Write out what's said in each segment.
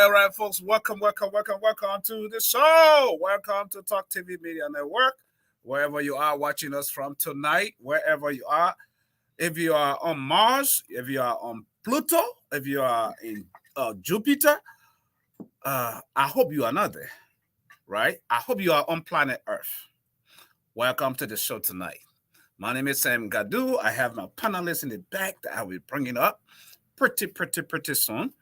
All right, folks. Welcome to the show. Welcome to Talk TV Media Network. Wherever you are watching us from tonight, wherever you are, if you are on Mars, if you are on Pluto, if you are in Jupiter, I hope you are not there, right? I hope you are on planet Earth. Welcome to the show tonight. My name is Sam Gadu. I have my panelists in the back that I will be bringing up pretty soon.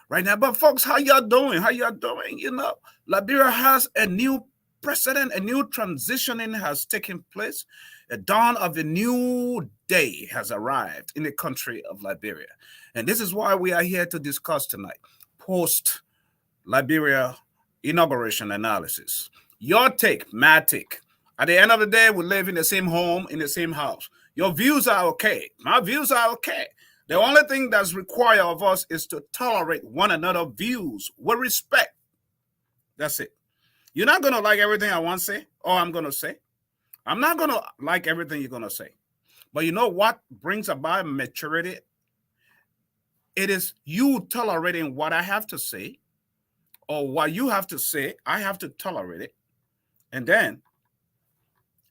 Right now, but folks, how y'all doing? You know, Liberia has a new president, a new transitioning has taken place. The dawn of a new day has arrived in the country of Liberia. And this is why we are here to discuss tonight, post-Liberia inauguration analysis. Your take, my take. At the end of the day, we live in the same home, in the same house. Your views are okay. My views are okay. The only thing that's required of us is to tolerate one another's views with respect. That's it. You're not going to like everything I want to say or I'm going to say. I'm not going to like everything you're going to say. But you know what brings about maturity? It is you tolerating what I have to say or what you have to say. I have to tolerate it. And then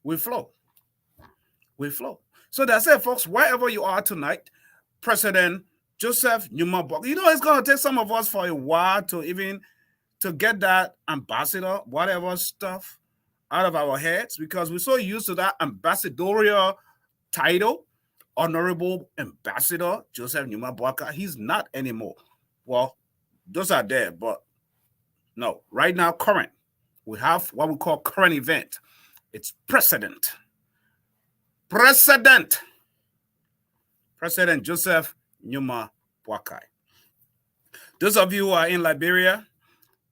we flow. So that's it, folks. Wherever you are tonight, President Joseph Numa, you know, it's going to take some of us for a while to get that ambassador, whatever stuff out of our heads, because we're so used to that ambassadorial title, Honorable Ambassador Joseph Numa Boaka. He's not anymore. Well, those are there, but no. Right now, current. We have what we call current event. It's President Joseph Numa Boakai. Those of you who are in Liberia,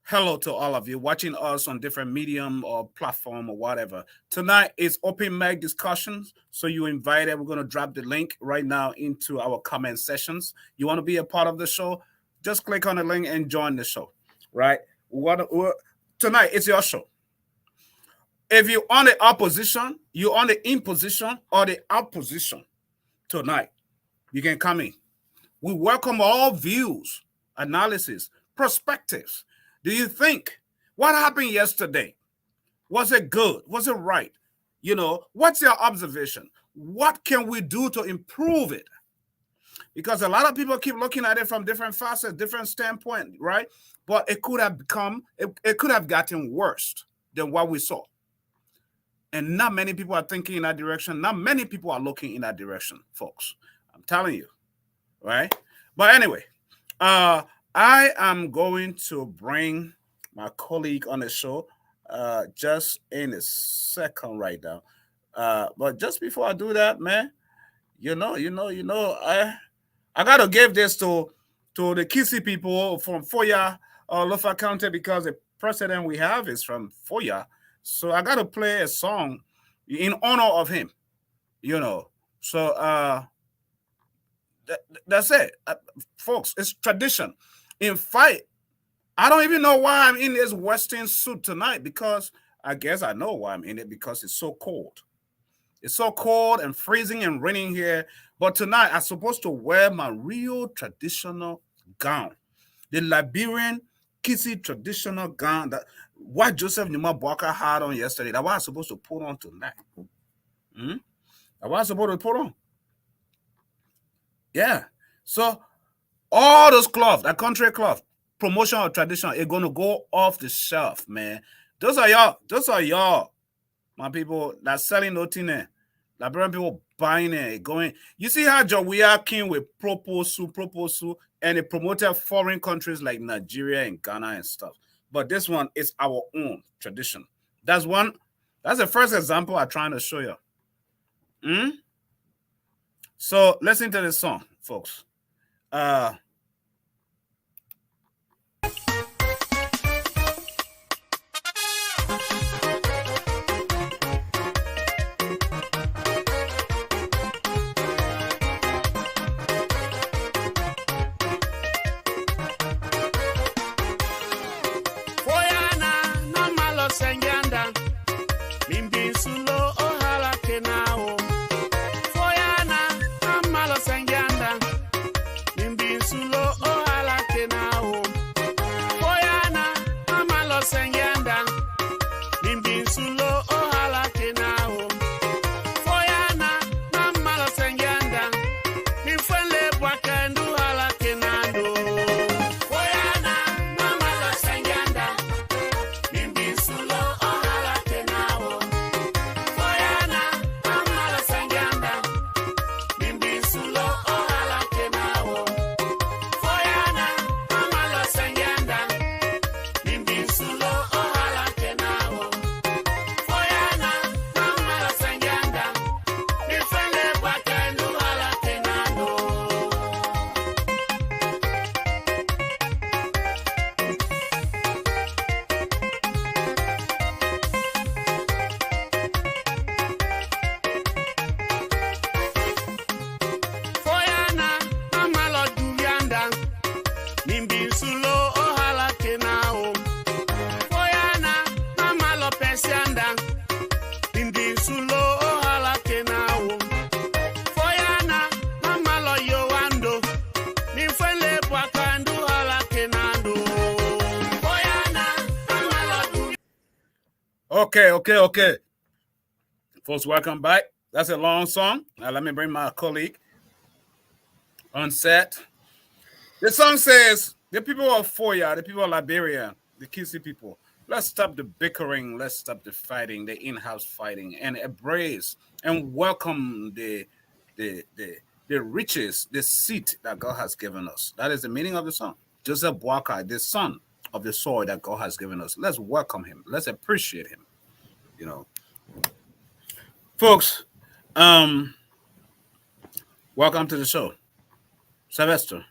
hello to all of you watching us on different medium or platform or whatever. Tonight is open mic discussions, so you're invited. We're going to drop the link right now into our comment sessions. You want to be a part of the show? Just click on the link and join the show, right? Tonight, it's your show. If you're on the opposition, you're on the imposition or the opposition tonight, you can come in. We welcome all views, analysis, perspectives. Do you think what happened yesterday? Was it good? Was it right? You know, what's your observation? What can we do to improve it? because a lot of people keep looking at it from different facets, different standpoint, right? But it could have it could have gotten worse than what we saw. And not many people are thinking in that direction. Not many people are looking in that direction, folks. I'm telling you, right? But anyway, I am going to bring my colleague on the show just in a second right now. But just before I do that, man, I gotta give this to the Kissy people from Foya, Lofa County, because the president we have is from Foya. So I gotta play a song in honor of him, you know. So that's it, folks. It's tradition. In fact, I don't even know why I'm in this Western suit tonight, because I guess I know why I'm in it, because it's so cold. It's so cold and freezing and raining here. But tonight, I'm supposed to wear my real traditional gown, the Liberian Kissy traditional gown that what Joseph Numa Barker had on yesterday. That's what I'm supposed to put on tonight. That's what I'm supposed to put on. Yeah. So all those cloth, that country cloth, promotion or tradition, it's gonna go off the shelf, man. Those are y'all, my people that selling nothing there. Liberian people buying it, going. You see how Jawia came with proposal, and it promoted foreign countries like Nigeria and Ghana and stuff. But this one is our own tradition. That's the first example I'm trying to show you. So listen to this song, folks. Okay. Folks, welcome back. That's a long song. Now let me bring my colleague on set. The song says, the people of Foya, the people of Liberia, the Kissy people, let's stop the bickering, let's stop the fighting, the in-house fighting, and embrace and welcome the riches, the seed that God has given us. That is the meaning of the song. Joseph Boakai, the son of the soil that God has given us. Let's welcome him. Let's appreciate him. You know, folks, welcome to the show. Sylvester,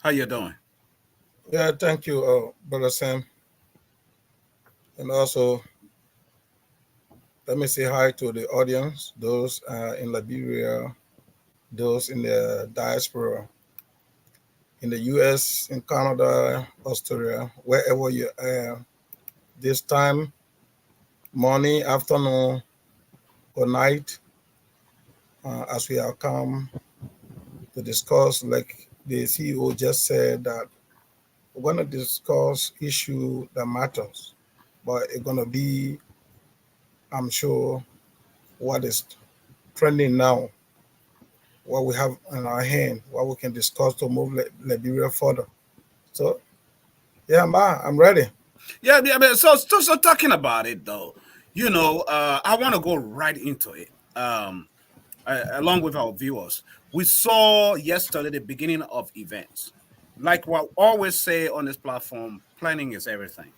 how you doing? Yeah, thank you, Brother Sam. And also, let me say hi to the audience, those in Liberia, those in the diaspora, in the US, in Canada, Australia, wherever you are. This time, morning, afternoon, or night, as we have come to discuss, like the CEO just said, that we're going to discuss issue that matters, but it's going to be, I'm sure, what is trending now. what we have in our hand, what we can discuss to move Liberia further. So, yeah, I'm ready. Yeah, yeah. But so talking about it though, I want to go right into it. Along with our viewers, we saw yesterday the beginning of events. Like what I always say on this platform, planning is everything.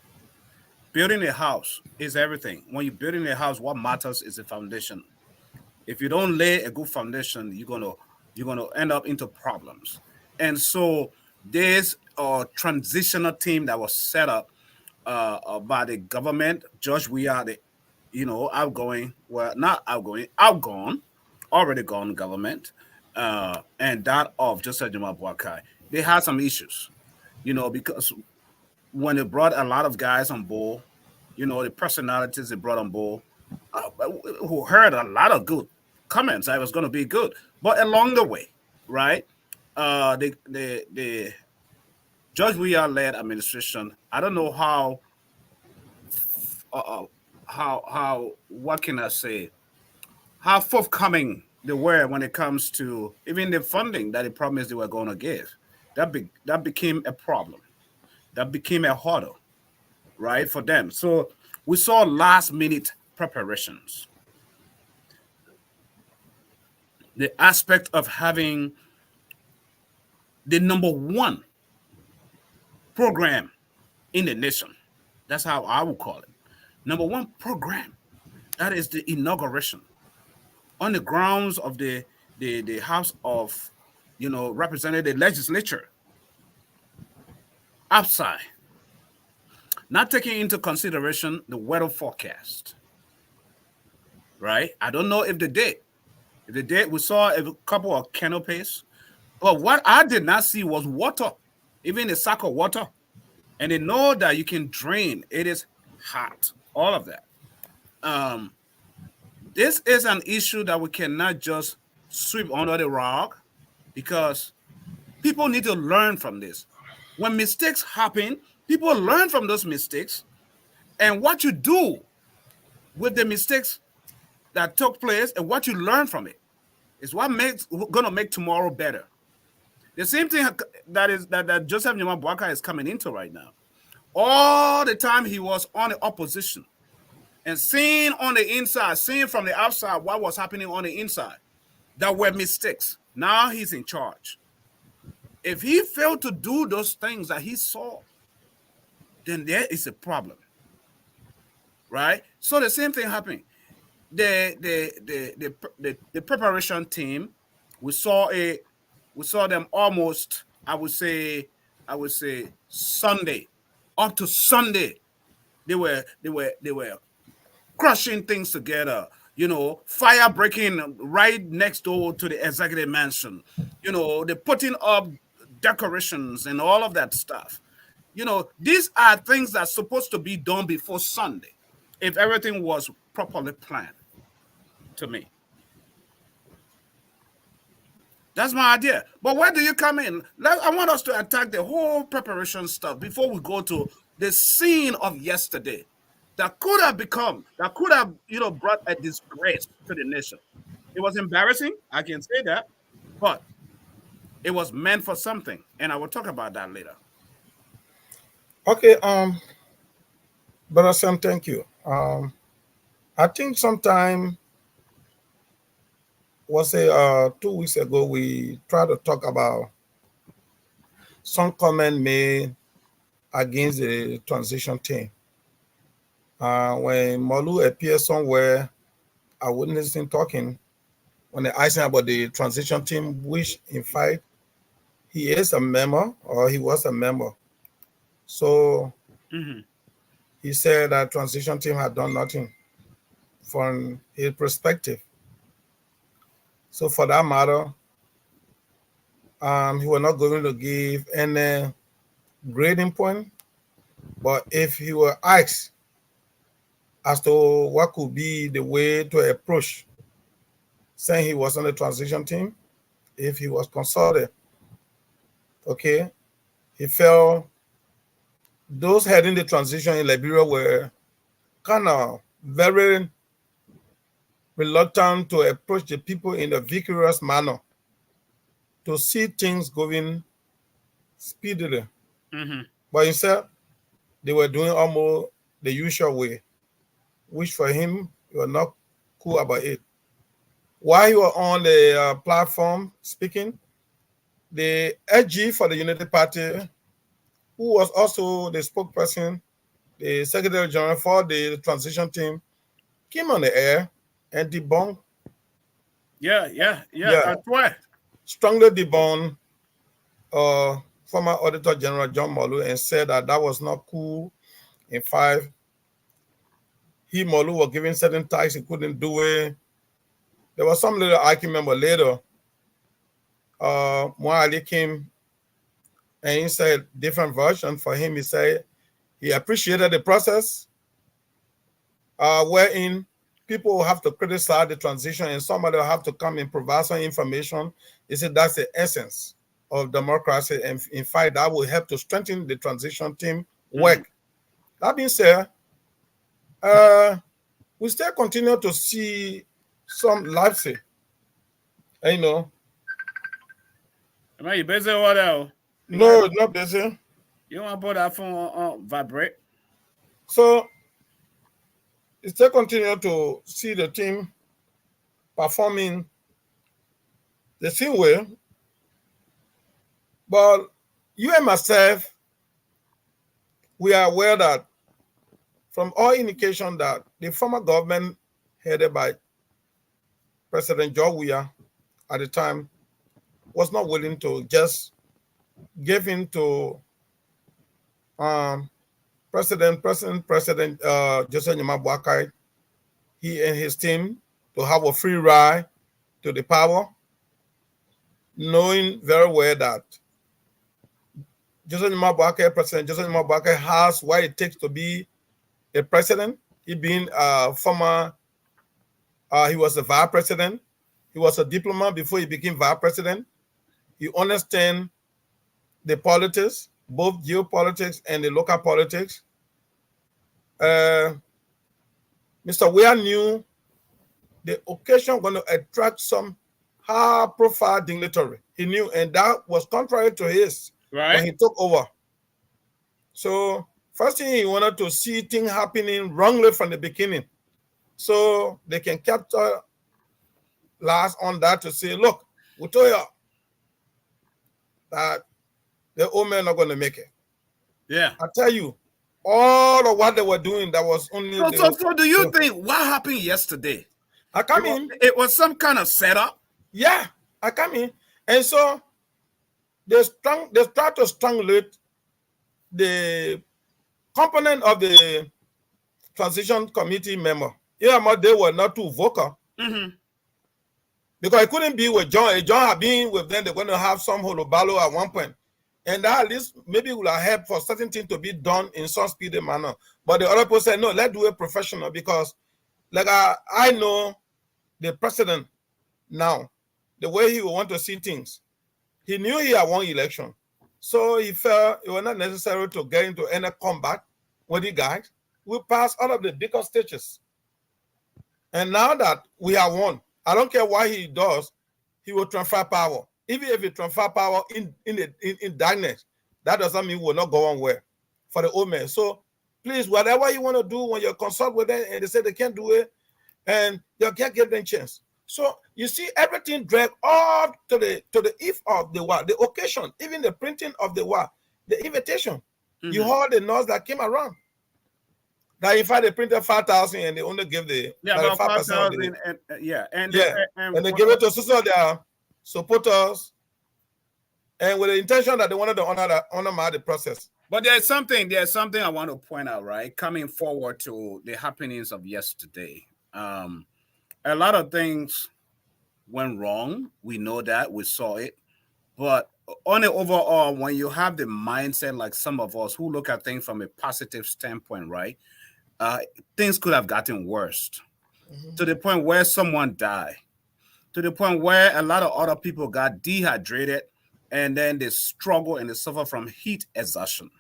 Building a house is everything. When you're building a house, what matters is the foundation. If you don't lay a good foundation, you're gonna end up into problems. And so this transitional team that was set up by the government, Judge, we are the outgoing, well, not outgoing, outgone, already gone government, and that of Joseph Juma Boakai. They had some issues, because when they brought a lot of guys on board, the personalities they brought on board, who heard a lot of good comments. I was going to be good, but along the way, right? The Judge we are led administration. I don't know uh, uh, how what can I say? How forthcoming they were when it comes to even the funding that they promised they were going to give. That became a problem. That became a hurdle, right, for them. So we saw last minute preparations. The aspect of having the number one program in the nation. That's how I would call it. Number one program. That is the inauguration on the grounds of the House of, Representative Legislature outside, not taking into consideration the weather forecast. Right? I don't know if they did. If they did, we saw a couple of canopies. But what I did not see was water, even a sack of water. And they know that you can drain. It is hot. All of that. Um, this is an issue that we cannot just sweep under the rug because people need to learn from this. When mistakes happen, people learn from those mistakes. And what you do with the mistakes that took place and what you learn from it is what makes gonna make tomorrow better. The same thing that Joseph Nyama Boakai is coming into right now. All the time he was on the opposition and seeing on the inside, seeing from the outside what was happening on the inside, that were mistakes. Now he's in charge. If he failed to do those things that he saw, then there is a problem, right? So the same thing happened. The preparation team, we saw them almost, I would say Sunday, up to Sunday, they were crushing things together, fire breaking right next door to the executive mansion, they're putting up decorations and all of that stuff. These are things that's supposed to be done before Sunday if everything was properly planned, to me. That's my idea. But where do you come in? I want us to attack the whole preparation stuff before we go to the scene of yesterday that could have, brought a disgrace to the nation. It was embarrassing. I can say that. But it was meant for something. And I will talk about that later. Okay, Brother Sam, thank you. I think sometime was it 2 weeks ago we tried to talk about some comment made against the transition team. When Malu appeared somewhere, I witnessed him talking when they asked him about the transition team, which in fact he is a member or he was a member. So Mhm. he said that transition team had done nothing from his perspective. So for that matter, he was not going to give any grading point. But if he were asked as to what could be the way to approach, saying he was on the transition team, if he was consulted, okay, he felt those heading the transition in Liberia were kind of very reluctant to approach the people in a vigorous manner to see things going speedily. Mm-hmm. But instead, they were doing almost the usual way, which for him, he was not cool about it. While he was on the platform speaking, the SG for the Unity Party, who was also the spokesperson, the Secretary General for the transition team, came on the air and debunked, Yeah. yeah, That's why. strongly debunked former Auditor General John Molu and said that that was not cool. In fact, Molu was given certain tasks, he couldn't do it. There was some little argument, but later, Moali came and he said different version. For him, he said he appreciated the process, wherein people will have to criticize the transition and somebody will have to come and provide some information. He said that's the essence of democracy. And in fact, that will help to strengthen the transition team work. That being said, we still continue to see some lapses. You know, Am I busy or what? no, it's not busy. You want to put that phone on vibrate? So we still continue to see the team performing the same way. But you and myself, we are aware that from all indication that the former government headed by President George Weah at the time was not willing to just give in to President Joseph Nyama, he and his team, to have a free ride to the power, knowing very well that President Joseph Nyama has what it takes to be a president. He being former, he was a vice president. He was a diplomat before he became vice president. He understands the politics, both geopolitics and the local politics. Mr. Weah knew the occasion going to attract some high-profile dignitary. He knew, and that was contrary to his when he took over. So first thing, he wanted to see things happening wrongly from the beginning, so they can capture last on that to say, look, we told you that the old men are not going to make it. Yeah. I tell you, all of what they were doing, that was only... So do you think what happened yesterday? I come in. It was some kind of setup? Yeah, I come in. And so they try to strangulate the component of the transition committee member. Yeah, but they were not too vocal. Because it couldn't be with John. John had been with them, they're going to have some holobalo at one point. And that at least maybe will have helped for certain things to be done in some speedy manner. But the other person said, no, let's do it professional, because like I know the president now, the way he would want to see things. He knew he had won election. So he felt it was not necessary to get into any combat with the guys. We passed all of the bigger stages. And now that we have won, I don't care what he does, he will transfer power. Even if he transfer power in darkness, that doesn't mean we'll not go on well for the old men. So please, whatever you want to do, when you consult with them and they say they can't do it, and you can't give them a chance. So you see everything dragged up to the eve of the war, the occasion, even the printing of the war, the invitation. You heard the noise that came around. That in fact they printed 5,000 and they only give the about 5,000 and they give it to some of their supporters, and with the intention that they wanted to honor the process. But there's something I want to point out, right? Coming forward to the happenings of yesterday. A lot of things went wrong. We know that. We saw it. But on the overall, when you have the mindset like some of us who look at things from a positive standpoint, right? Things could have gotten worse to the point where someone died, to the point where a lot of other people got dehydrated, and then they struggle and they suffer from heat exhaustion.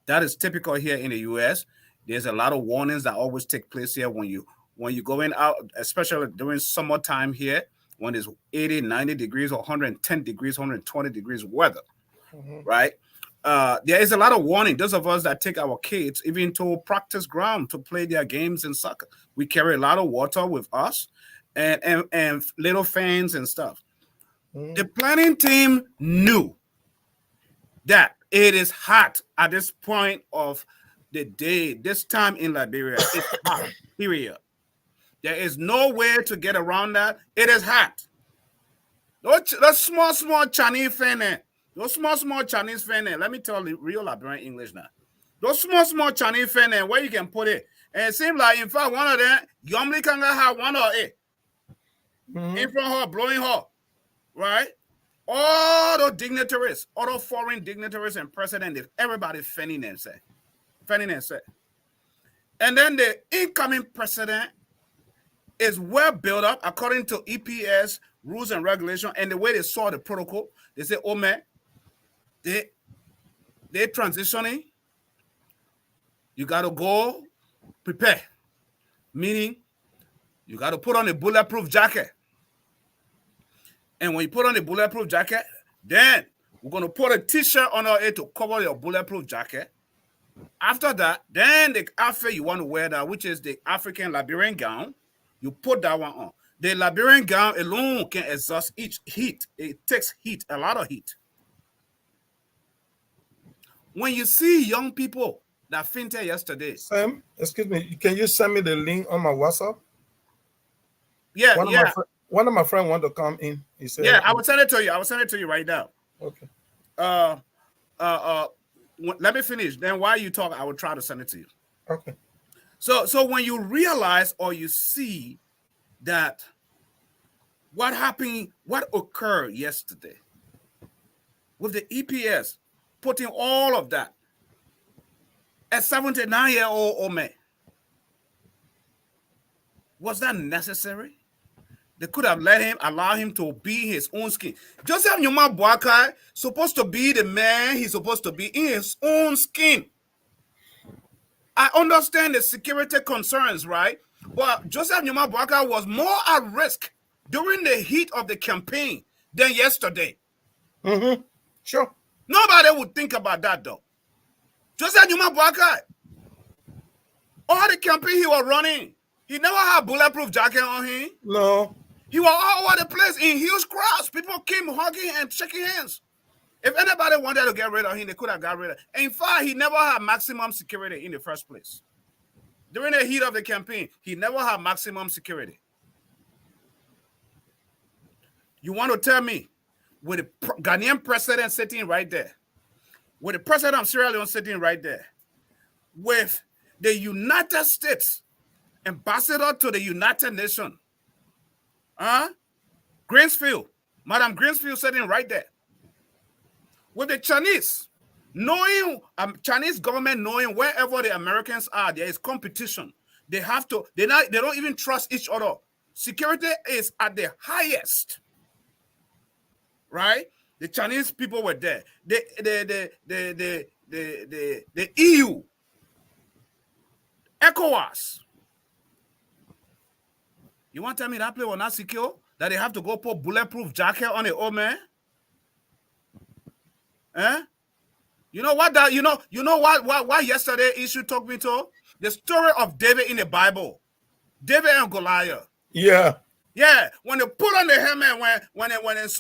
That is typical here in the U.S. There's a lot of warnings that always take place here when you're going out, especially during summertime here. when it's 80, 90 degrees or 110 degrees, 120 degrees weather, right? There is a lot of warning. Those of us that take our kids even to practice ground to play their games in soccer, we carry a lot of water with us and little fans and stuff. The planning team knew that it is hot at this point of the day, this time in Liberia. It's hot, period. There is no way to get around that. It is hot. Those small Chinese fan, those small Chinese fan, let me tell you real Liberian English now. Those small Chinese fan, where you can put it. And it seems like, in fact, one of them, Yomli can have one or it. In front of her, blowing her, right? All those dignitaries, all those foreign dignitaries and presidents, everybody fanning themselves. And then the incoming president is well built up according to EPS rules and regulation, and the way they saw the protocol. They say, oh man, they're transitioning. You got to go prepare. Meaning, you got to put on a bulletproof jacket. And when you put on a bulletproof jacket, then we're going to put a t-shirt under it to cover your bulletproof jacket. After that, then the outfit you want to wear that, which is the African Liberian gown, you put that one on. The Liberian gown alone can exhaust each heat. It takes heat, a lot of heat. When you see young people that fainted yesterday. Sam, excuse me, can you send me the link on my WhatsApp? Yeah, one of my friends want to come in. He said, yeah, I will send it to you. I will send it to you right now. Okay. Let me finish. Then while you talk, I will try to send it to you. Okay. So when you realize or you see that what happened, what occurred yesterday with the EPS putting all of that, a 79-year-old Ome, was that necessary? They could have allowed him to be his own skin. Joseph Nyuma Boakai supposed to be the man he's supposed to be in his own skin. I understand the security concerns, right? But Joseph Nyuma Boakai was more at risk during the heat of the campaign than yesterday. Sure. Nobody would think about that, though. Joseph Nyuma Boakai, all the campaign he was running, he never had bulletproof jacket on him. No. He was all over the place in huge crowds. People came hugging and shaking hands. If anybody wanted to get rid of him, they could have got rid of him. In fact, he never had maximum security in the first place. During the heat of the campaign, he never had maximum security. You want to tell me, with the Ghanaian president sitting right there, with the president of Sierra Leone sitting right there, with the United States ambassador to the United Nations, Greensfield, Madam Greensfield sitting right there, with the Chinese, Chinese government knowing wherever the Americans are, there is competition. They have to, they don't even trust each other. Security is at the highest, right? The Chinese people were there. The EU, ECOWAS. You want to tell me that place was not secure? That they have to go put bulletproof jacket on the old man? You know what that you know what yesterday issue took me to? The story of David in the Bible. David and Goliath. Yeah. Yeah, when they put on the helmet, when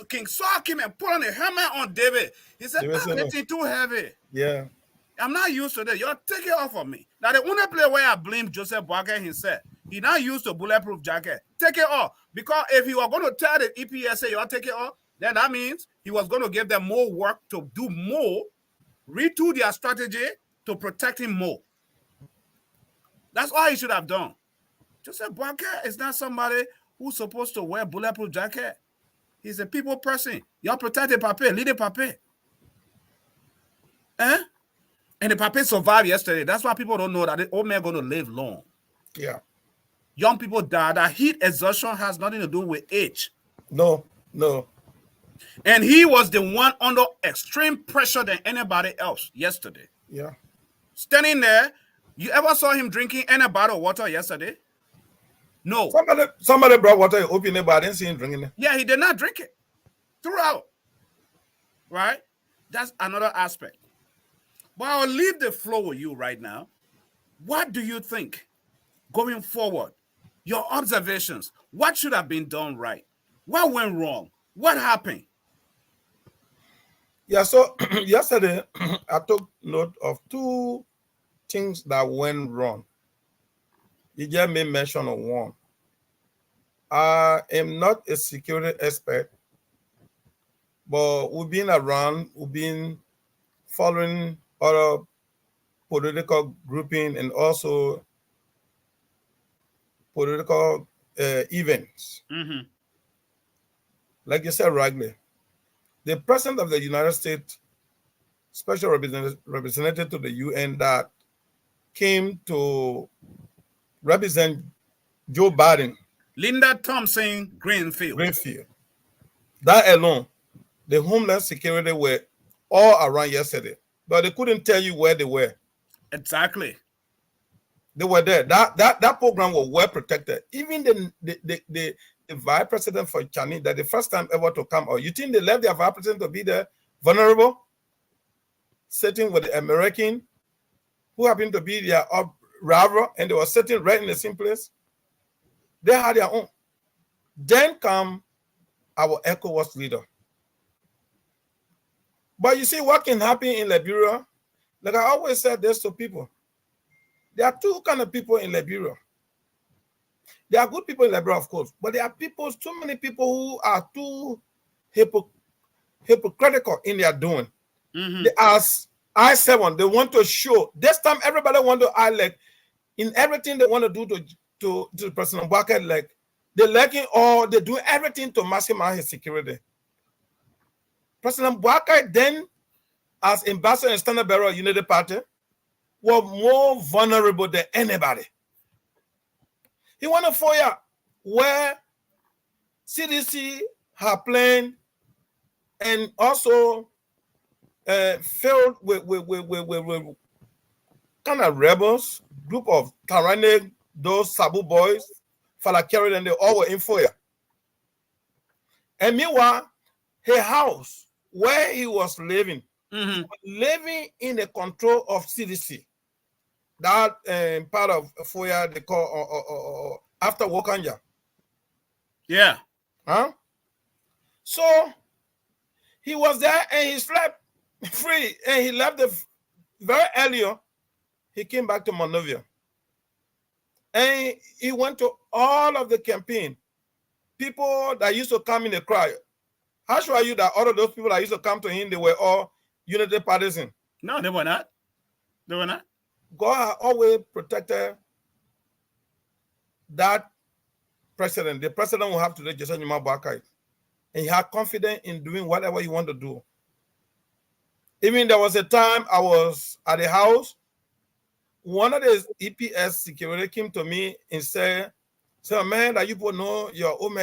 King Saul came and put on the helmet on David, he said, "It's too heavy." Yeah. I'm not used to that. Y'all take it off of me. Now, the only place where I blame Joseph Boakai himself, he not used the bulletproof jacket. Take it off. Because if he was going to tell the EPS, say, y'all take it off, then that means he was going to give them more work to do more, retool their strategy to protect him more. That's all he should have done. Joseph Boakai is not somebody who's supposed to wear bulletproof jacket. He's a people person. Y'all protect the papier, lead the papier. And the papier survived yesterday. That's why people don't know that the old man going to live long. Yeah. Young people die. That heat exhaustion has nothing to do with age. No. And he was the one under extreme pressure than anybody else yesterday. Yeah. Standing there, you ever saw him drinking any bottle of water yesterday? No. Somebody brought water, open it, but I didn't see him drinking it. Yeah, he did not drink it throughout. Right? That's another aspect. But I'll leave the floor with you right now. What do you think going forward? Your observations. What should have been done right? What went wrong? What happened? Yeah, so yesterday I took note of two things that went wrong. You just made mention of one. I am not a security expert, but we've been around, we've been following other political grouping and also political events. Mm-hmm. Like you said rightly, the President of the United States, special representative to the UN that came to represent Joe Biden. Linda Thompson Greenfield. That alone, the Homeland Security were all around yesterday, but they couldn't tell you where they were. Exactly. They were there. That program was well protected. Even the vice president for Chinese, that the first time ever to come out. You think they left their vice president to be there, vulnerable, sitting with the American, who happened to be their rival, and they were sitting right in the same place? They had their own. Then come our ECOWAS leader. But you see what can happen in Liberia? Like I always said this to people. There are two kind of people in Liberia. There are good people in Liberia, of course, but there are people, too many people who are too hypocritical in their doing. Mm-hmm. As I-7, they want to show. This time, everybody want to act like in everything they want to do to President Walker, like they're lacking or they do everything to maximize his security. President Walker then, as ambassador and standard bearer of Unity Party, was more vulnerable than anybody. He went to FOIA where CDC had planned and also filled with kind of rebels, group of tyrannic, those Sabu boys, Falakeri, and they all were in FOIA. And meanwhile, his house where he was living, living in the control of CDC. That part of FOIA they call after Wakanja. Yeah. Huh? So he was there and he slept free and he left very earlier. He came back to Monrovia. And he went to all of the campaign. People that used to come in the crowd. How sure are you that all of those people that used to come to him, they were all Unity partisan? No, they were not. They were not. God has always protected that president. The president will have to do Jason Yumabakai. And he had confidence in doing whatever he wanted to do. Even there was a time I was at the house. One of the EPS security came to me and said, man, that you people know your home,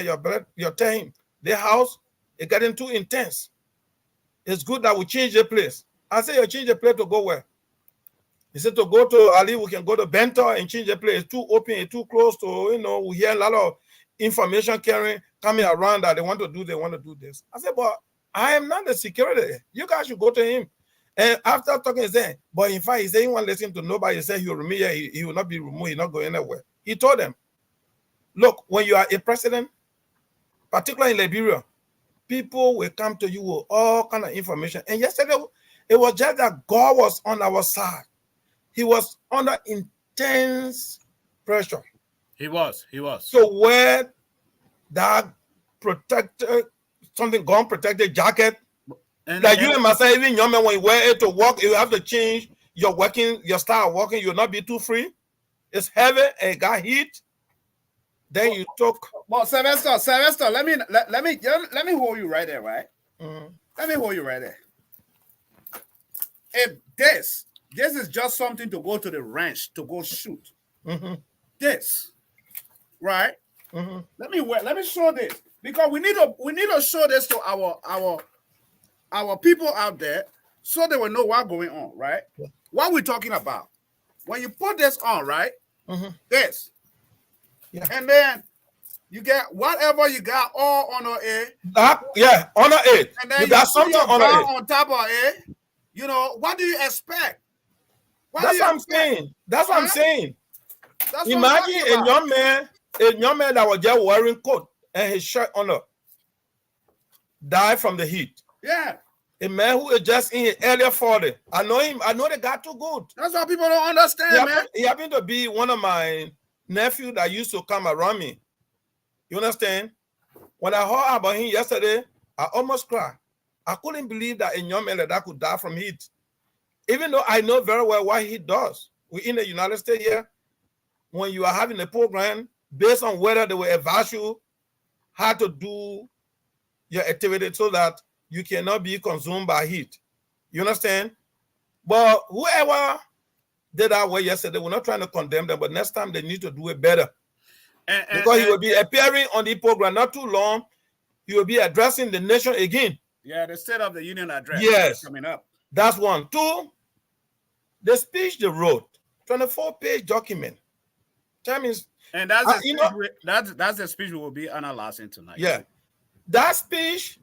your time, the house is getting too intense. It's good that we change the place. I said, you change the place to go where? He said to go to Ali, we can go to Bento and change the place. It's too open, it's too close to, we hear a lot of information carrying coming around that they want to do this. I said, but I am not the security. You guys should go to him. And after talking, he said, but in fact, he said he won't listen to nobody. He said he will remove here. He will not be removed. He'll not go anywhere. He told them, look, when you are a president, particularly in Liberia, people will come to you with all kind of information. And yesterday, it was just that God was on our side. He was under intense pressure. He was. So where that protected, something gun protected jacket, like you and myself, even young man, when you wear it to work, you have to change your style of working. You'll not be too free. It's heavy and it got heat. Then you took. Well, Sylvester, let me hold you right there, right? Mm-hmm. Let me hold you right there. If this is just something to go to the ranch to go shoot. Mm-hmm. This, right? Mm-hmm. Let me show this because we need to show this to our people out there so they will know what's going on, right? Yeah. What we're talking about. When you put this on, right? Mm-hmm. This. Yeah. And then you get whatever you got all on A. Yeah, honor it. And then You you got put something your honor bar it. on top of A. You know, what do you expect? What do That's you what I'm expect? saying. That's what I'm saying. That's what I'm Imagine talking about. a young man that was just wearing coat and his shirt on up died from the heat. Yeah. A man who is just in his early 40. I know him. I know the guy too good. That's what people don't understand, man. He happened to be one of my nephews that used to come around me. You understand? When I heard about him yesterday, I almost cried. I couldn't believe that a young man like that could die from heat. Even though I know very well what he does. We in the United States here, when you are having a program based on whether they will advise you how to do your activity so that you cannot be consumed by heat. You understand? But whoever did that way yesterday, we're not trying to condemn them, but next time they need to do it better. Because he will be appearing on the program not too long. He will be addressing the nation again. Yeah, the State of the Union address. Yes. Coming up. That's one. Two, the speech they wrote, 24-page document. That means, and that's that's the speech we will be analyzing tonight. Yeah. That speech,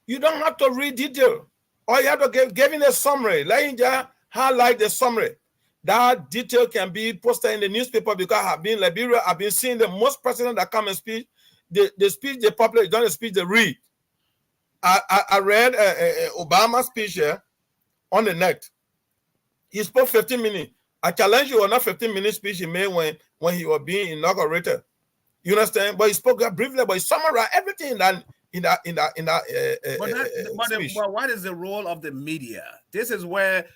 you don't have to read detail. All you have to give in a summary. Let him just highlight the summary. That detail can be posted in the newspaper because I've been in Liberia. I've been seeing the most president that come and speak. The speech they publish, don't the speech they read. I read Obama's speech here on the net. He spoke 15 minutes. I challenge you on that 15-minute speech he made when he was being inaugurated. You understand? But he spoke briefly, but he summarized everything in that speech. But what is the role of the media? This is where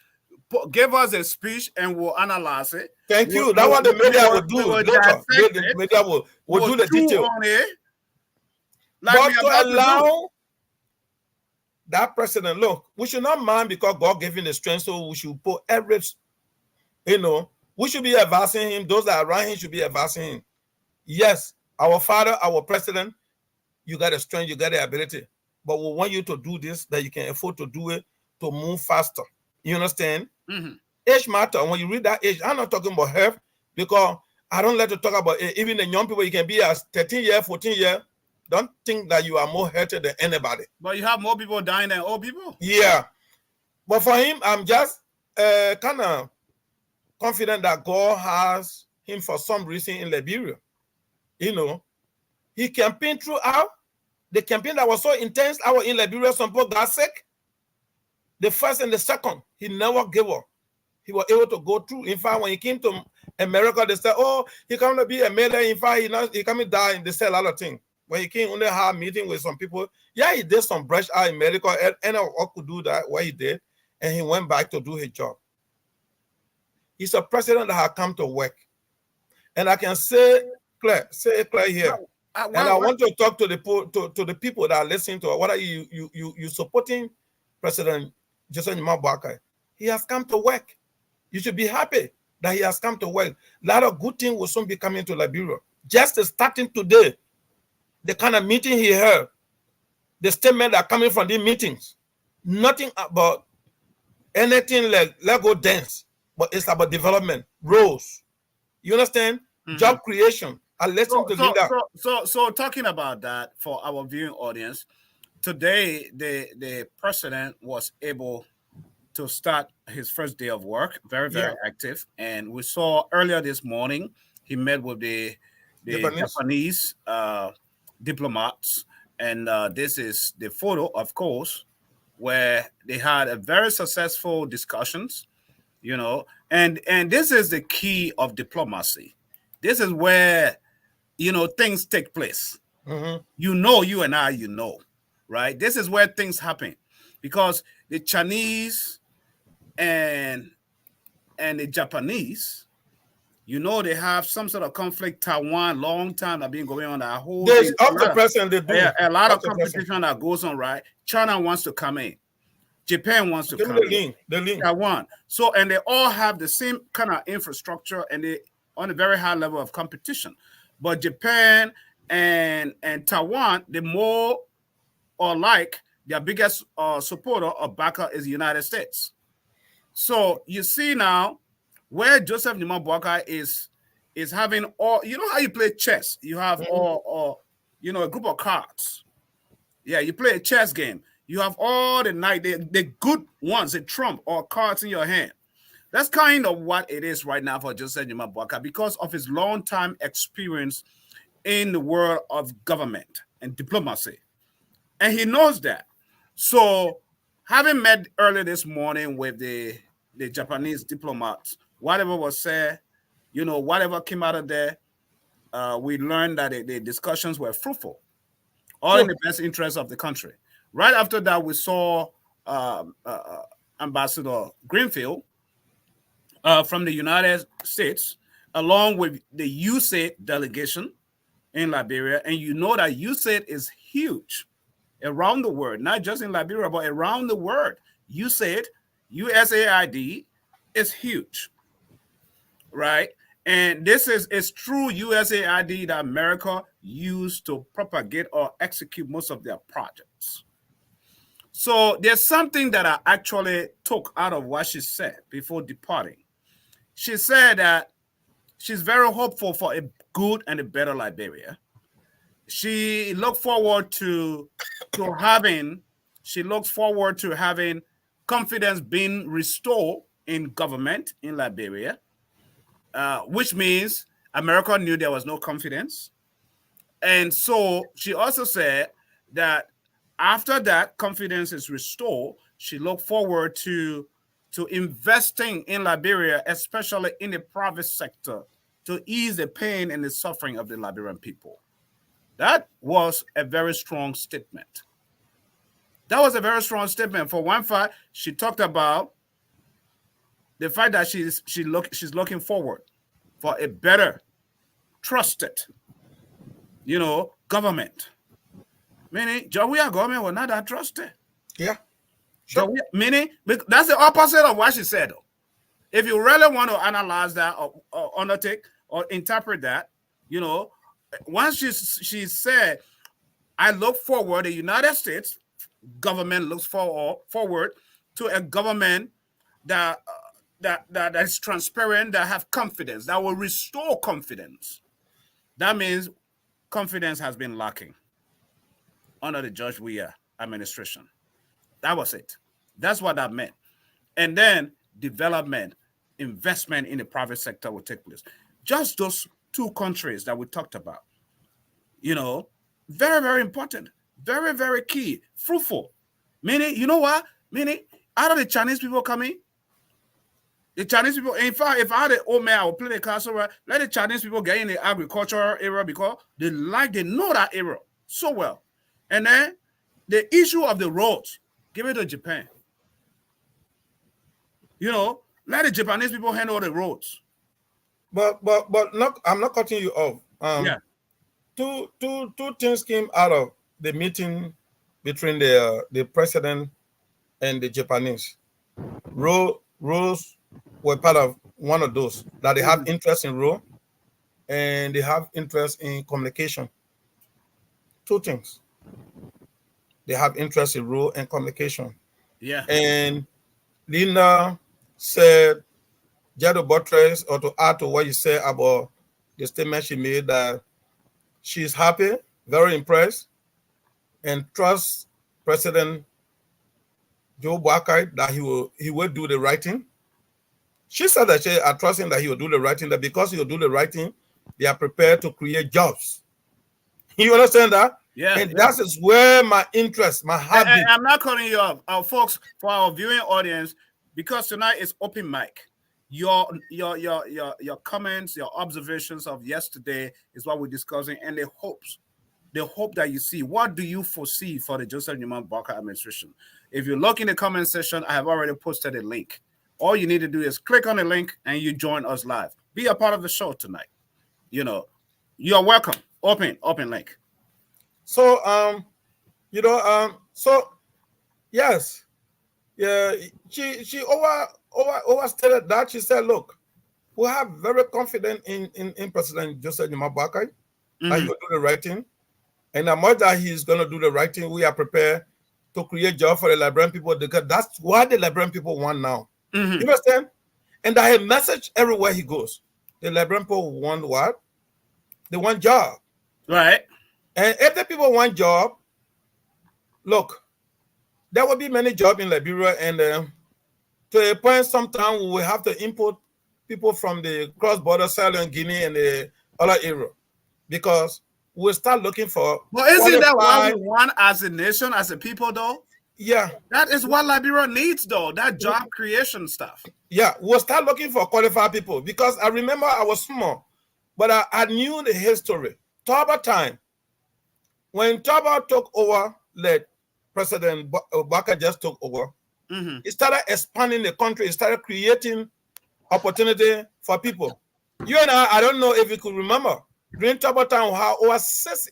give us a speech and we'll analyze it. Thank you. That's what the media will do. The media will do the detail. But to allow that president, look, we should not mind because God gave him the strength, so we should put every, we should be advising him. Those that are around him should be advising him. Yes, our father, our president, you got the strength, you got the ability, but we want you to do this, that you can afford to do it, to move faster. You understand? Mm-hmm. Age matter. When you read that age, I'm not talking about health because I don't like to talk about it. Even the young people, you can be as 13 years, 14 years. Don't think that you are more healthy than anybody. But you have more people dying than old people. Yeah. But for him, I'm just kind of confident that God has him for some reason in Liberia. He campaigned throughout. The campaign that was so intense, I was in Liberia, some people got sick. The first and the second, he never gave up. He was able to go through. In fact, when he came to America, they said, oh, he come to be a mayor. In fact, he come to die. They said a lot of things. When he came, only had a meeting with some people. Yeah, he did some brush out in medical, and I could do that, what he did. And he went back to do his job. He's a president that has come to work. And I can say it clear here. And I want to talk to the people that are listening to it. What are you supporting President Joseph Boakai? He has come to work. You should be happy that he has come to work. A lot of good things will soon be coming to Liberia. Just starting today, the kind of meeting he held, the statement that are coming from these meetings, nothing about anything like Lego dance, but it's about development, roles. You understand? Mm-hmm. Job creation. I listen to that. So talking about that for our viewing audience, today the president was able to start his first day of work, very active. And we saw earlier this morning, he met with the Japanese diplomats. And this is the photo, of course, where they had a very successful discussions, and this is the key of diplomacy. This is where, things take place. Mm-hmm. You and I, right? This is where things happen because the Chinese and the Japanese, they have some sort of conflict. Taiwan, long time that been going on. That whole a lot of competition that goes on, right? China wants to come in. Japan wants to come in. Taiwan. So, and they all have the same kind of infrastructure and they on a very high level of competition. But Japan and Taiwan, the more or like their biggest supporter or backer is the United States. So you see now where Joseph Boakai is is having all, you know how you play chess? You have all a group of cards. Yeah, you play a chess game. You have all the good ones, the trump or cards in your hand. That's kind of what it is right now for Joseph Njouma Boakai because of his long-time experience in the world of government and diplomacy. And he knows that. So, having met early this morning with the Japanese diplomats, whatever was said, whatever came out of there, we learned that the discussions were fruitful, all in the best interest of the country. Right after that, we saw Ambassador Greenfield from the United States, along with the USAID delegation in Liberia. And you know that USAID is huge around the world, not just in Liberia, but around the world. USAID, USAID is huge, right? And this is true USAID that America used to propagate or execute most of their projects. So there's something that I actually took out of what she said before departing. She said that she's very hopeful for a good and a better Liberia. She looks forward to having confidence being restored in government in Liberia, which means America knew there was no confidence. And so she also said that after that confidence is restored, she looked forward to investing in Liberia, especially in the private sector, to ease the pain and the suffering of the Liberian people. That was a very strong statement. That was a very strong statement. For one fact, she talked about the fact that she's looking forward for a better, trusted, government. Meaning, Jawia government was not that trusted. Yeah. Sure. Meaning, that's the opposite of what she said. Though. If you really want to analyze that or undertake or interpret that, once she said, I look forward, the United States government looks forward to a government that is transparent, that have confidence, that will restore confidence. That means confidence has been lacking under the George Weah administration. That was it. That's what that meant. And then development, investment in the private sector will take place. Just those two countries that we talked about, very, very important, very, very key, fruitful. Meaning, you know what? Meaning, out of the Chinese people coming, the Chinese people, in fact, if I had an old man, I would play the castle, right? Let the Chinese people get in the agricultural area because they know that area so well. And then the issue of the roads, give it to Japan. Let the Japanese people handle the roads. But not, I'm not cutting you off. Yeah. Two things came out of the meeting between the president and the Japanese. Roads were part of one of those, that they have interest in road and they have interest in communication. Two things. They have interest in road and communication. Yeah. And Linda said, Jado Buttress, or to add to what you said about the statement she made, that she's happy, very impressed, and trusts President Joe Boakai that he will do the right thing. She said that she are trusting that he will do the right thing, that because he will do the right thing, they are prepared to create jobs. You understand that? Yeah. And that is where my interest, my habit. I'm not calling you off, folks, for our viewing audience, because tonight is open mic. Your comments, your observations of yesterday is what we're discussing, and the hope that you see. What do you foresee for the Joseph Njouma Boakai administration? If you look in the comment section, I have already posted a link. All you need to do is click on the link and you join us live. Be a part of the show tonight. You're welcome. Open link. So so yes, yeah, she overstated that. She said, look, we have very confident in President Joseph Njouma Boakai that he will do the right thing. And as much that he's going to do the right thing, we are prepared to create jobs for the Liberian people, because that's what the Liberian people want now. You understand? And that he message everywhere he goes. The Liberian people want what? They want job. Right. And if the people want job, look, there will be many jobs in Liberia, and to a point, sometimes we will have to import people from the cross-border Sierra Guinea and the other area because we'll start looking for But isn't that what we qualified. want as a nation, as a people, though? Yeah, That is what Liberia needs, though. That job creation stuff. yeah, we'll start looking for qualified people because I remember I was small, but I knew the history. Turbo time, when Turbo took over, like President Obaka just took over, he started expanding the country. He started creating opportunity for people. You and I don't know if you could remember, during Turbo time, we had over 6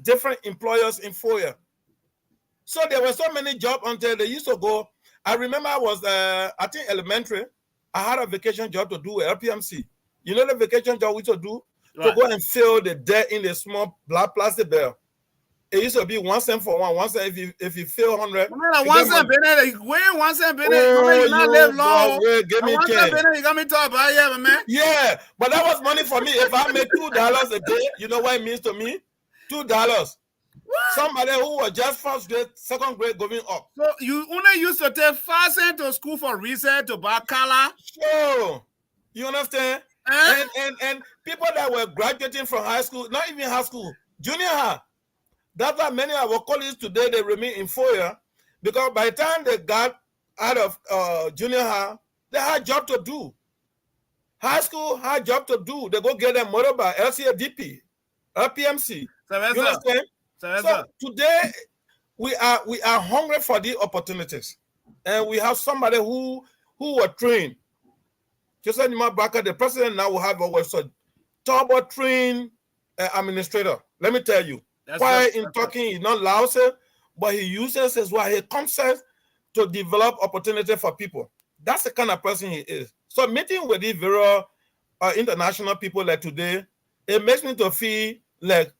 different employers in 4 years. So there were so many jobs until they used to go. I remember I was, I think, elementary. I had a vacation job to do at LPMC. You know the vacation job we used to do? Right. To go and fill the dirt in the small black plastic bag. It used to be 1 cent for one. 1 cent if you fill 100. Man, 1 cent, Benny. Where 1 cent, Benny? Oh, you not live long. Give me 1 cent, Benny. You got me talk about yeah, man. Yeah, but that was money for me. If I make $2 a day, you know what it means to me? $2. What? Somebody who was just first grade, second grade going up. So you only used to take 5 cents to school for research to buy color? Sure. You understand? And people that were graduating from high school, not even high school, junior high. That's why many of our colleagues today, they remain in 4 years because by the time they got out of junior high, they had job to do. High school had job to do. They go get them motorbike, LCADP, LPMC. You understand? So today we are hungry for the opportunities, and we have somebody who were trained. Just like Baka, the president now will have a turbo trained administrator. Let me tell you, why in talking he's not loud, but he uses his concepts to develop opportunity for people. That's the kind of person he is. So meeting with these very international people like today, it makes me to feel like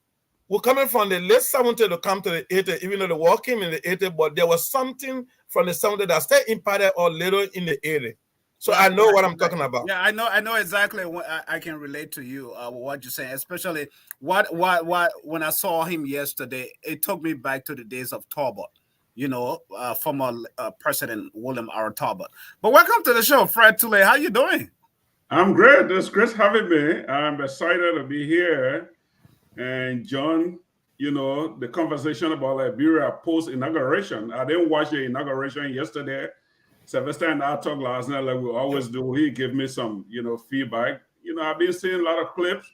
we're coming from the late 70s to come to the 80s, even though the war came in the 80s, but there was something from the 70s that still imparted or later in the 80s. So I know what I'm talking about. Yeah, I know exactly what I can relate to you, what you're saying, especially what when I saw him yesterday, it took me back to the days of Talbot, former President William R. Talbot. But welcome to the show, Fred Tule. How you doing? I'm great. It's Chris having me. I'm excited to be here. And John, the conversation about Liberia post-inauguration. I didn't watch the inauguration yesterday. Sylvester and I talked last night like we always do. He gave me some, feedback. I've been seeing a lot of clips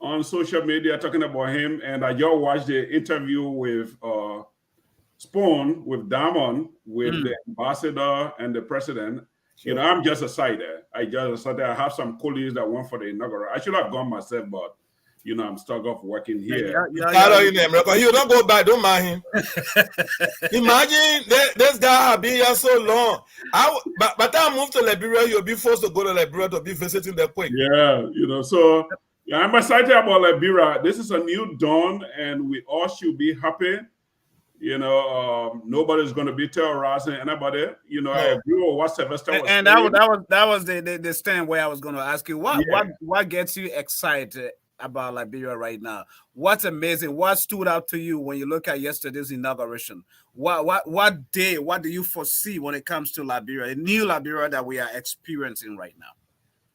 on social media talking about him. And I just watched the interview with Spoon, with Damon, with the ambassador and the president. Sure. I'm just excited. I have some colleagues that went for the inaugural. I should have gone myself, but I'm stuck off working here. You don't go back, don't mind him. Imagine this guy have been here so long. By the time I move to Liberia, you'll be forced to go to Liberia to be visiting the quick. Yeah, so I'm excited about Liberia. This is a new dawn, and we all should be happy. Nobody's going to be terrorizing anybody. No. I agree with what Sylvester was saying. And that was the stand where I was going to ask you what gets you excited about Liberia right now? What's amazing? What stood out to you when you look at yesterday's inauguration? What do you foresee when it comes to Liberia, the new Liberia that we are experiencing right now?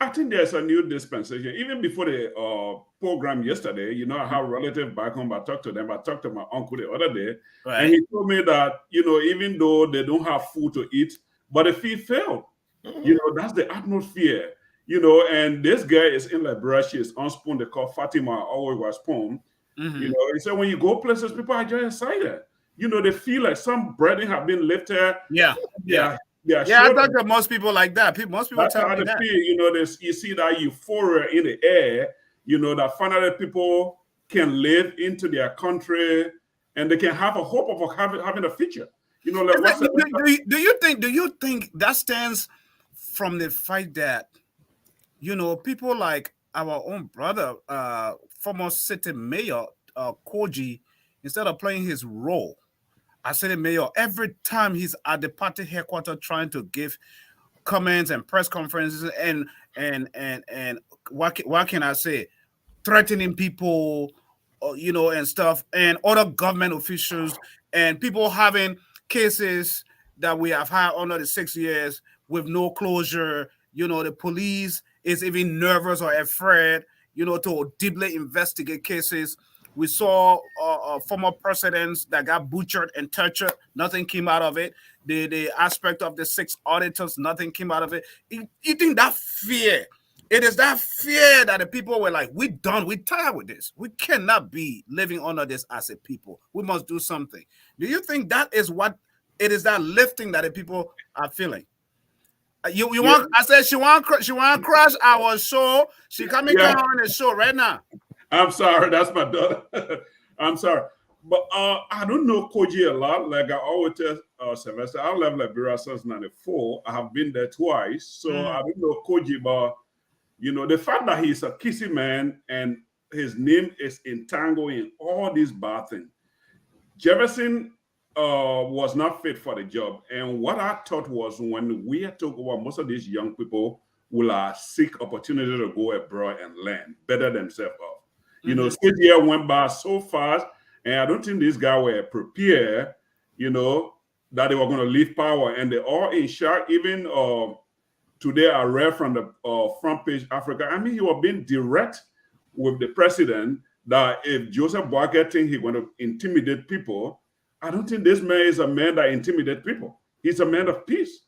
I think there's a new dispensation. Even before the program yesterday, I have relatives back home. I talked to them. I talked to my uncle the other day, and he told me that, even though they don't have food to eat, but the feed failed. That's the atmosphere. And this guy is in Liberia. She is on Spoon. They call Fatima, always was Spoon. He said when you go places, people are just excited. They feel like some burden have been lifted. Yeah. I talk to most people like that. Most people tell me that. Feel, you see that euphoria in the air. That finally people can live into their country and they can have a hope of having a future. Do you think that stands from the fact that people like our own brother, former city mayor Koji, instead of playing his role as city mayor, every time he's at the party headquarters trying to give comments and press conferences and what can I say, threatening people, you know, and stuff, and other government officials and people having cases that we have had under the 6 years with no closure. You know, the police is even nervous or afraid, you know, to deeply investigate cases. We saw former presidents that got butchered and tortured. Nothing came out of it. The aspect of the 6 auditors, nothing came out of it. You think that fear? It is that fear that the people were like, we done, we tired with this. We cannot be living under this as a people. We must do something. Do you think that is what it is, that lifting that the people are feeling? You want? I said she want crash our show. She coming on the show right now. I'm sorry, that's my daughter. I'm sorry, but I don't know Koji a lot. Like I always tell Sylvester, I left Liberia since '94. I have been there twice, so I don't know Koji, but you know, the fact that he's a kissy man and his name is entangled in all these bad things. Jefferson was not fit for the job. And what I thought was, when we took over, most of these young people will seek opportunity to go abroad and learn, better themselves off. You know, 6 years went by so fast, and I don't think these guys were prepared, you know, that they were going to leave power. And they're all in shock. Even today, I read from the front page Africa. I mean, he was being direct with the president that if Joseph Boakai thinks he's going to intimidate people, I don't think this man is a man that intimidates people. He's a man of peace.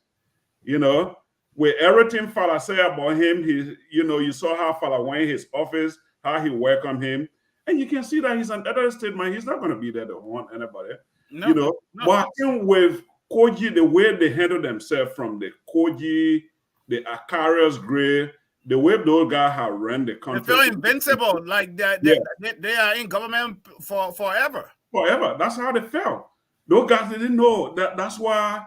You know, with everything Fala said about him, you know, you saw how Fala went in his office, how he welcomed him. And you can see that he's an other statement. He's not going to be there to harm anybody. No, you know, no. But I think with Koji, the way they handle themselves, from the Koji, the Akarius Gray, the way those guys have run the country. They feel invincible, like they are in government for forever. Forever. That's how they felt. Those guys didn't know that. That's why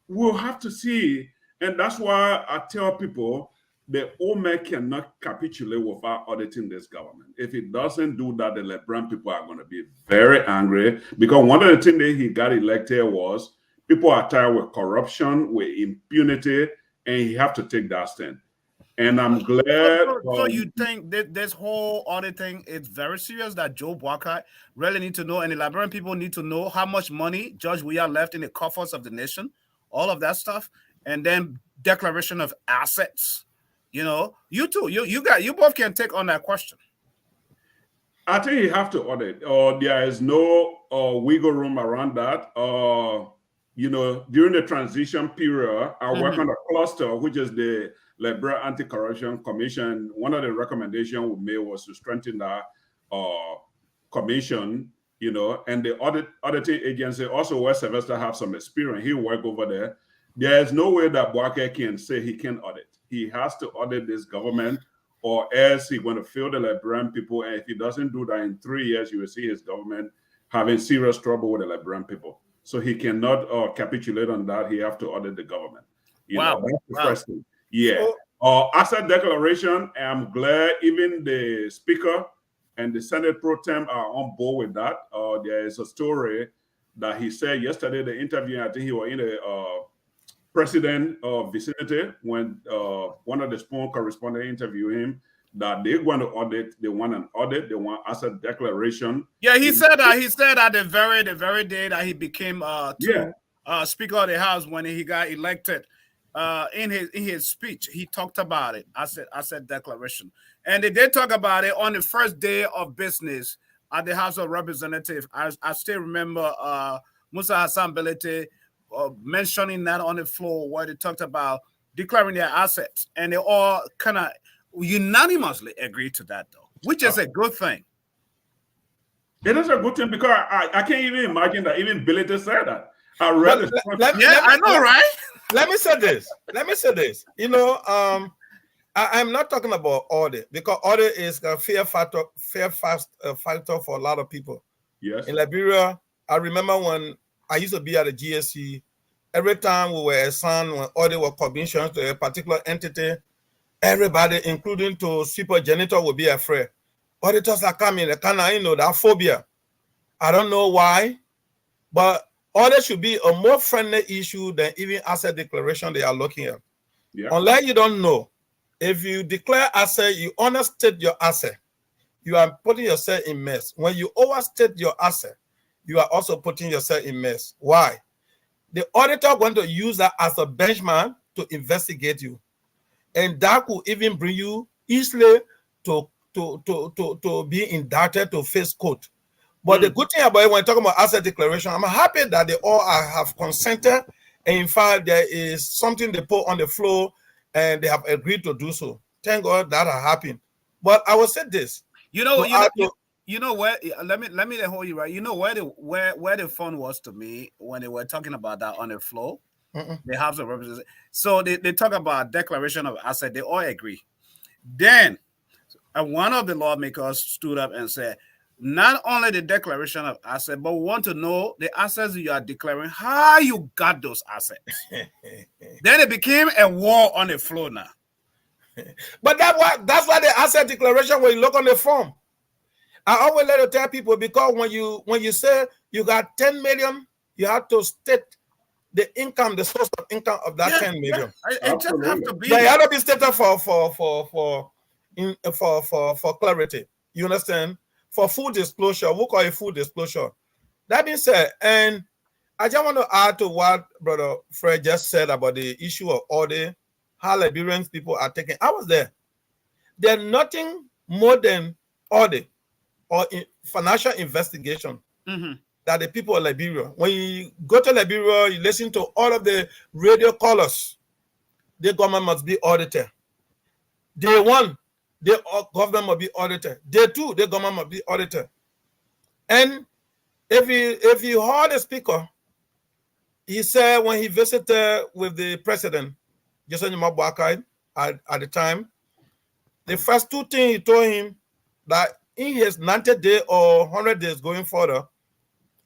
we'll have to see. And that's why I tell people the old man cannot capitulate without auditing this government. If it doesn't do that, the Liberian people are going to be very angry, because one of the things that he got elected was people are tired with corruption, with impunity, and he have to take that stand. And I'm glad. So you think that this whole auditing is very serious, that Joe Boakai really need to know, and the Liberian people need to know how much money Judge we are left in the coffers of the nation, all of that stuff, and then declaration of assets. You know, you too, you both can take on that question. I think you have to audit, or there is no wiggle room around that. You know, during the transition period, I work on a cluster, which is the Liberia Anti-Corruption Commission. One of the recommendations we made was to strengthen that commission, you know, and the auditing agency also, where Sylvester have some experience. He work over there. There is no way that Boakai can say he can audit. He has to audit this government, or else he's going to fail the Liberian people. And if he doesn't do that, in 3 years, you will see his government having serious trouble with the Liberian people. So he cannot capitulate on that. He have to audit the government. You know, that's the first thing. Yeah. Asset declaration, I'm glad even the Speaker and the Senate Pro Tem are on board with that. There is a story that he said yesterday, the interview, I think he was in the president vicinity when one of the Spoon correspondent interviewed him, that they're going to audit. They want an audit. They want asset declaration. Yeah, he said that. He said that the very day that he became Speaker of the House, when he got elected. In his speech, he talked about it. Asset declaration, and they did talk about it on the first day of business at the House of Representatives. I still remember Musa Hassan Belete mentioning that on the floor, where they talked about declaring their assets, and they all kind of unanimously agreed to that, though, which is a good thing. It is a good thing, because I can't even imagine that even Belete said that. I read it. I know, right? Let me say this. You know, I'm not talking about audit, because audit is a fear factor for a lot of people. Yes. In Liberia, I remember when I used to be at the GSC, every time we were assigned, when audit was commissioned to a particular entity, everybody, including to super janitor, would be afraid. Auditors are coming, they kind of, you know, that phobia. I don't know why, but audit should be a more friendly issue than even asset declaration they are looking at. Yeah. Unless you don't know, if you declare asset, you understate your asset, you are putting yourself in mess. When you overstate your asset, you are also putting yourself in mess. Why? The auditor going to use that as a benchmark to investigate you. And that could even bring you easily to be indicted to face court. But the good thing about it, when talking about asset declaration, I'm happy that they all have consented. And in fact, there is something they put on the floor and they have agreed to do so. Thank God that has happened. But I will say this. You know where, let me hold you right. You know where the fun was to me when they were talking about that on the floor. The House of Representatives. So they talk about declaration of asset. They all agree. Then one of the lawmakers stood up and said, not only the declaration of asset, but we want to know the assets you are declaring, how you got those assets. Then it became a war on the floor now. But that's why the asset declaration, when you look on the form, I always let you tell people, because when you say you got 10 million, you have to state the income, the source of income of that 10 million. Yeah. It just have to be. They have to be stated for clarity. You understand? For full disclosure, we call it full disclosure. That being said, and I just want to add to what Brother Fred just said about the issue of audit, how Liberian people are taking. I was there. There's nothing more than audit or financial investigation that the people of Liberia. When you go to Liberia, you listen to all of the radio callers. The government must be audited. Day one, the government must be audited. Day two, the government must be audited. And if you heard the speaker, he said when he visited with the president, JNB Inaugural, at the time, the first two things he told him that in his 90 days or 100 days going further,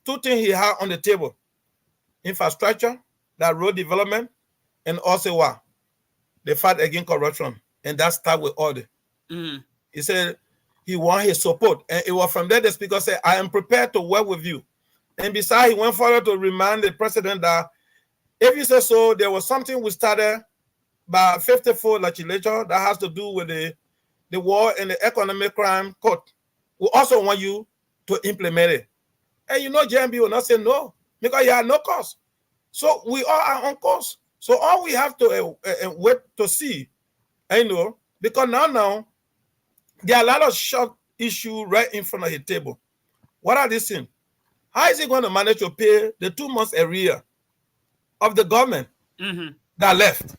two things he had on the table: infrastructure, that road development, and also what? The fight against corruption. And that start with audit. He said he want his support. And it was from there the speaker said, I am prepared to work with you. And besides, he went further to remind the president that if you say so, there was something we started by 54 legislature that has to do with the war and the economic crime court. We also want you to implement it. And you know, JNB will not say no, because you have no cost. So we all are on course. So all we have to wait to see, I know, because now there are a lot of short issues right in front of the table. What are these things? How is he going to manage to pay the 2 months arrear of the government that left?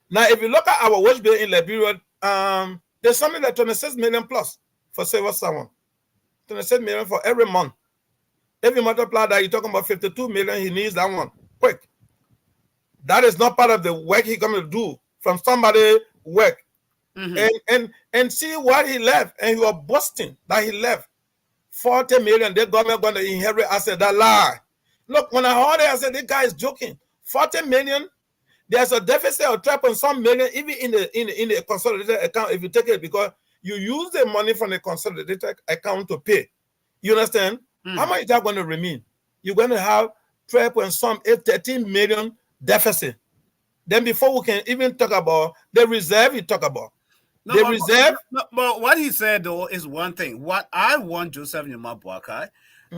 Now, if you look at our wage bill in Liberia, there's something like 26 million plus for civil servant. 26 million for every month. If you multiply that, you're talking about 52 million. He needs that one quick. That is not part of the work he's going to do from somebody work. And see what he left. And he was boasting that he left 40 million. The government going to inherit. I said, that lie. Look, when I heard it, I said, this guy is joking. 40 million. There's a deficit of 12 million, even in the consolidated account, if you take it, because you use the money from the consolidated account to pay. You understand? How much is that going to remain? You're going to have 13 million deficit. Then before we can even talk about the reserve, you talk about the reserve. But what he said, though, is one thing. What I want Joseph Nyamubuakai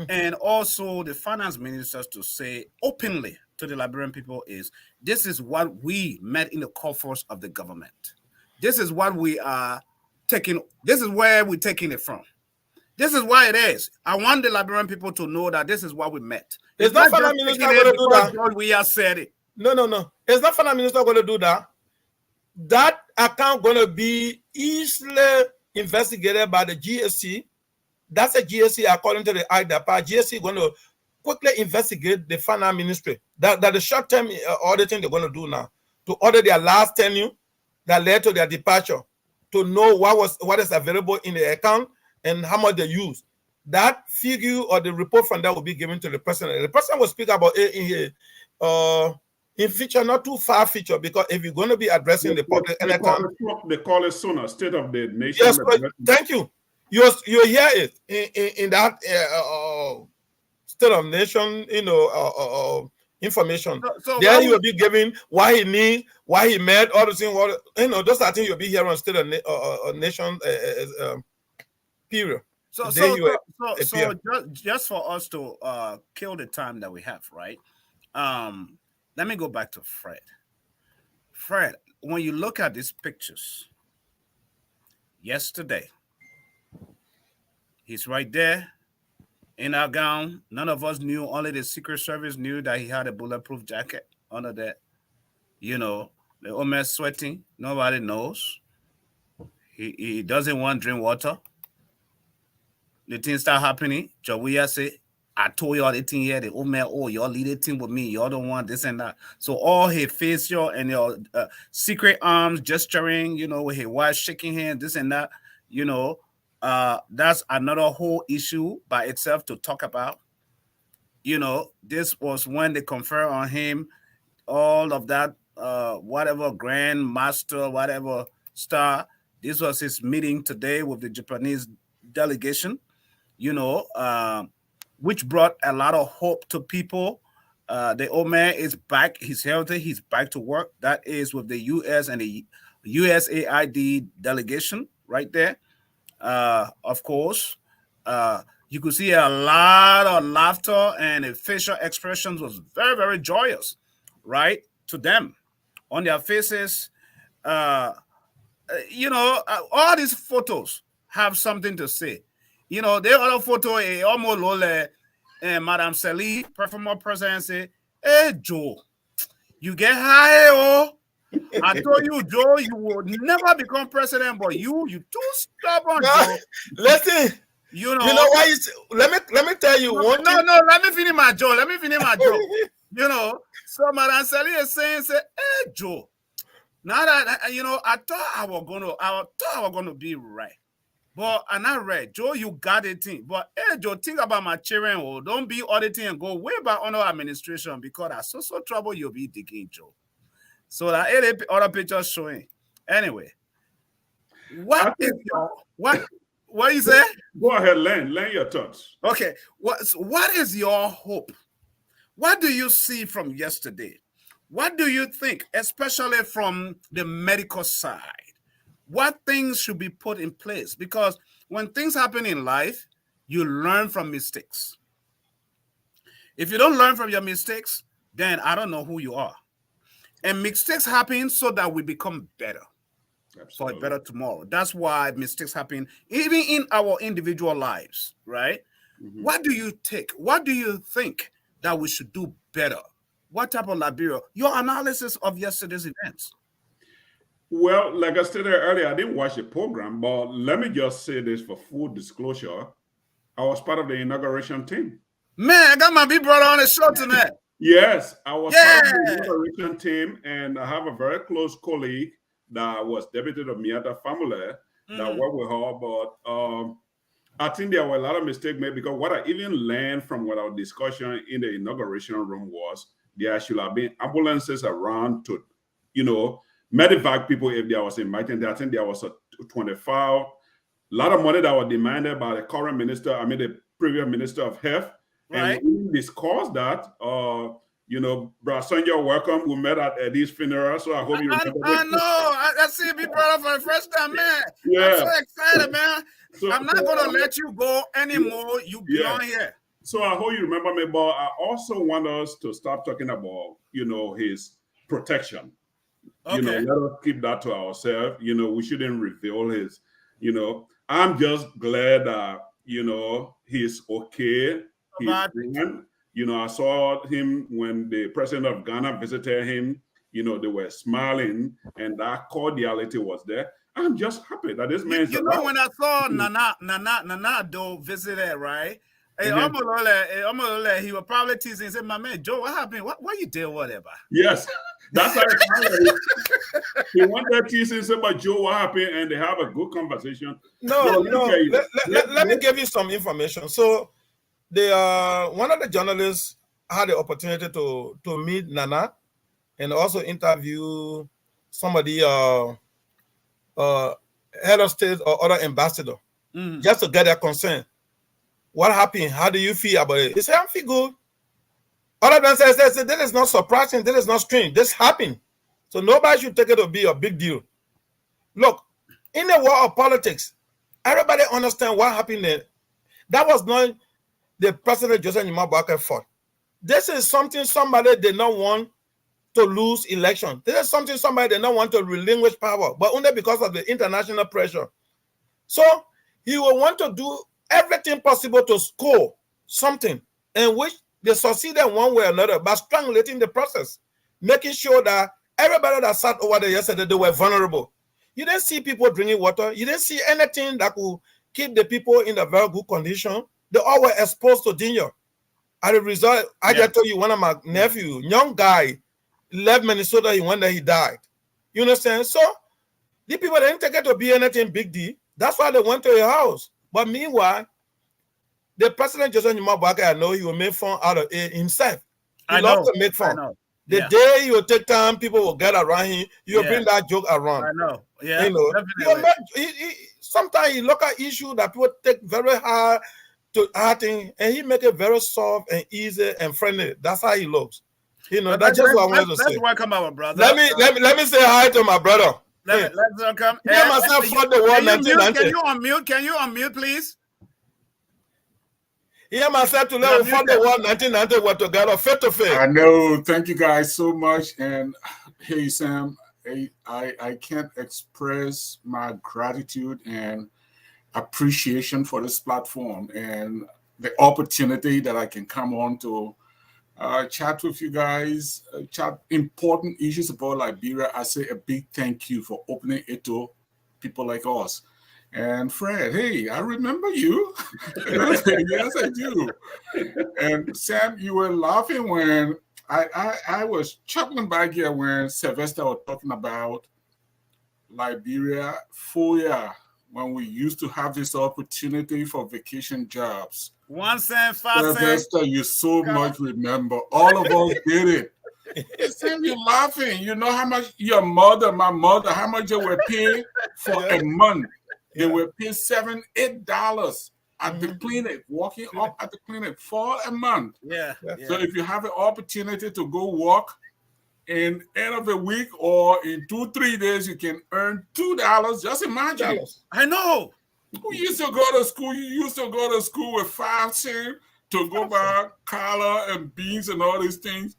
and also the finance ministers to say openly to the Liberian people is, this is what we met in the coffers of the government. This is what we are taking. This is where we're taking it from. This is why it is. I want the Liberian people to know that this is what we met. It's not finance minister going to do that. We have said it. No. It's not finance minister going to do that. That account going to be easily investigated by the GSC. That's a GSC according to the IDAPA. GSC going to quickly investigate the finance ministry. That the short-term auditing they're going to do now to audit their last tenure that led to their departure, to know what is available in the account and how much they use. That figure or the report from that will be given to the president. The president will speak about it in future, not too far future, because if you're going to be addressing the public anytime. They call it sooner, State of the Nation. Yes, thank you. You hear it in that State of Nation, information. So Then he will be giving why he need, why he met, all the things. Those are things you'll be hearing on State of Nation period. So just for us to kill the time that we have, right? Let me go back to Fred. Fred, when you look at these pictures, yesterday, he's right there in our gown. None of us knew, only the Secret Service knew that he had a bulletproof jacket under that. You know, the Omer sweating, nobody knows. He doesn't want to drink water. The things start happening. Jawia say, I told y'all the thing here, the Omer, y'all lead the team with me. Y'all don't want this and that. So all his facial and your secret arms gesturing, with his wife shaking hands, this and that, that's another whole issue by itself to talk about. This was when they confer on him all of that, whatever grand master, whatever star. This was his meeting today with the Japanese delegation, which brought a lot of hope to people. The Omer is back. He's healthy. He's back to work. That is with the U.S. and the USAID delegation right there. Of course, you could see a lot of laughter, and the facial expressions was very, very joyous, right, to them on their faces. All these photos have something to say. The other photo is almost like Madame Sally, performer president, say, "Hey, Joe, you get high, oh. I told you, Joe, you will never become president, but you too stubborn, Joe." Listen, you know why? Let me tell you one. No, let me finish my joke. So Madame Sally is saying, "Hey, Joe, now that I thought I was gonna be right. But I'm not right. Joe, you got it thing. But hey, Joe, think about my children. Oh, don't be auditing and go way back under administration, because that's so trouble you'll be digging, Joe." So that other picture showing. Anyway, what you say? Go ahead, learn your thoughts. Okay. What is your hope? What do you see from yesterday? What do you think, especially from the medical side? What things should be put in place? Because when things happen in life, you learn from mistakes. If you don't learn from your mistakes, then I don't know who you are. And mistakes happen so that we become better. Absolutely. For a better tomorrow. That's why mistakes happen, even in our individual lives, right? Mm-hmm. What do you take? What do you think that we should do better? What type of Liberia? Your analysis of yesterday's events. Well, like I stated earlier, I didn't watch the program, but let me just say this for full disclosure. I was part of the inauguration team. Man, I got my big brother on the show tonight. Yes, I was part of the inauguration team, and I have a very close colleague that was deputy of Miata Family that worked with her. But I think there were a lot of mistakes made, because what I even learned from our discussion in the inauguration room was there should have been ambulances around to, medevac people if there was invited. I think there was a 25, a lot of money that was demanded by the current minister, the previous minister of health. Right. And we discussed that. Brother Sonja, welcome. We met at Eddie's funeral, so I hope you remember. I know. I see you, brother, for the first time, man. Yeah. I'm so excited, man. So, I'm not going to let you go anymore. You be on here. So I hope you remember me, but I also want us to start talking about, his protection. Okay. Let us keep that to ourselves. We shouldn't reveal his, I'm just glad that, he's okay. He's fine. I saw him when the president of Ghana visited him. They were smiling, and that cordiality was there. I'm just happy that this man. When I saw Nana Do visited, right? He was probably teasing and said, "My man, Joe, what happened? What you did, whatever?" Yes, that's how it he went there teasing and said, "But Joe, what happened?" And they have a good conversation. Let me give you some information. So, one of the journalists had the opportunity to meet Nana and also interview somebody, head of state or other ambassador, just to get their concern. What happened? How do you feel about it? He said, "I feel good." All of them say, this is not surprising, this is not strange, this happened. So nobody should take it to be a big deal. Look, in the world of politics, everybody understand what happened there. That was not the President Joseph Nima Boakai fault. This is something somebody did not want to lose election. This is something somebody did not want to relinquish power, but only because of the international pressure. So he will want to do everything possible to score something in which they succeeded one way or another by strangulating the process, making sure that everybody that sat over there yesterday, they were vulnerable. You didn't see people drinking water. You didn't see anything that could keep the people in a very good condition. They all were exposed to danger. As a result, I just told you, one of my nephews, young guy, left Minnesota, he went there, he died. You understand? So the people didn't take it to be anything big deal. That's why they went to your house. But meanwhile, the President Joseph Nima Boakai, I know he will make fun out of it himself. He loves to make fun. The day he will take time, people will get around him. He will bring that joke around. I know. Yeah. You know, sometimes he look at issues that people take very hard to thing, and he make it very soft and easy and friendly. That's how he looks. You know, that's just what I wanted to say. Let's welcome our brother. Let me say hi to my brother. Let's welcome. Me and myself fought the war 1990. Can you unmute, please? He and myself to let fought the war 1990 were together, face to face. I know. Thank you guys so much. And hey, Sam, I can't express my gratitude and appreciation for this platform and the opportunity that I can come on to chat with you guys, chat important issues about Liberia. I say a big thank you for opening it to people like us. And Fred, hey, I remember you. Yes, I do. And Sam, you were laughing when I was chuckling back here when Sylvester was talking about Liberia 4 years, when we used to have this opportunity for vacation jobs. 1 cent, 5 cents. Sylvester, you so much remember. All of us did it. Sam, you're laughing. You know how much your mother, my mother, how much they were paying for a month. They were paying $7, $8 at the clinic, walking up at the clinic for a month. Yeah. So if you have an opportunity to go walk in end of the week or in 2-3 days, you can earn $2. Just imagine. I know. Who used to go to school? You used to go to school with 5 cents to go buy collard and beans and all these things.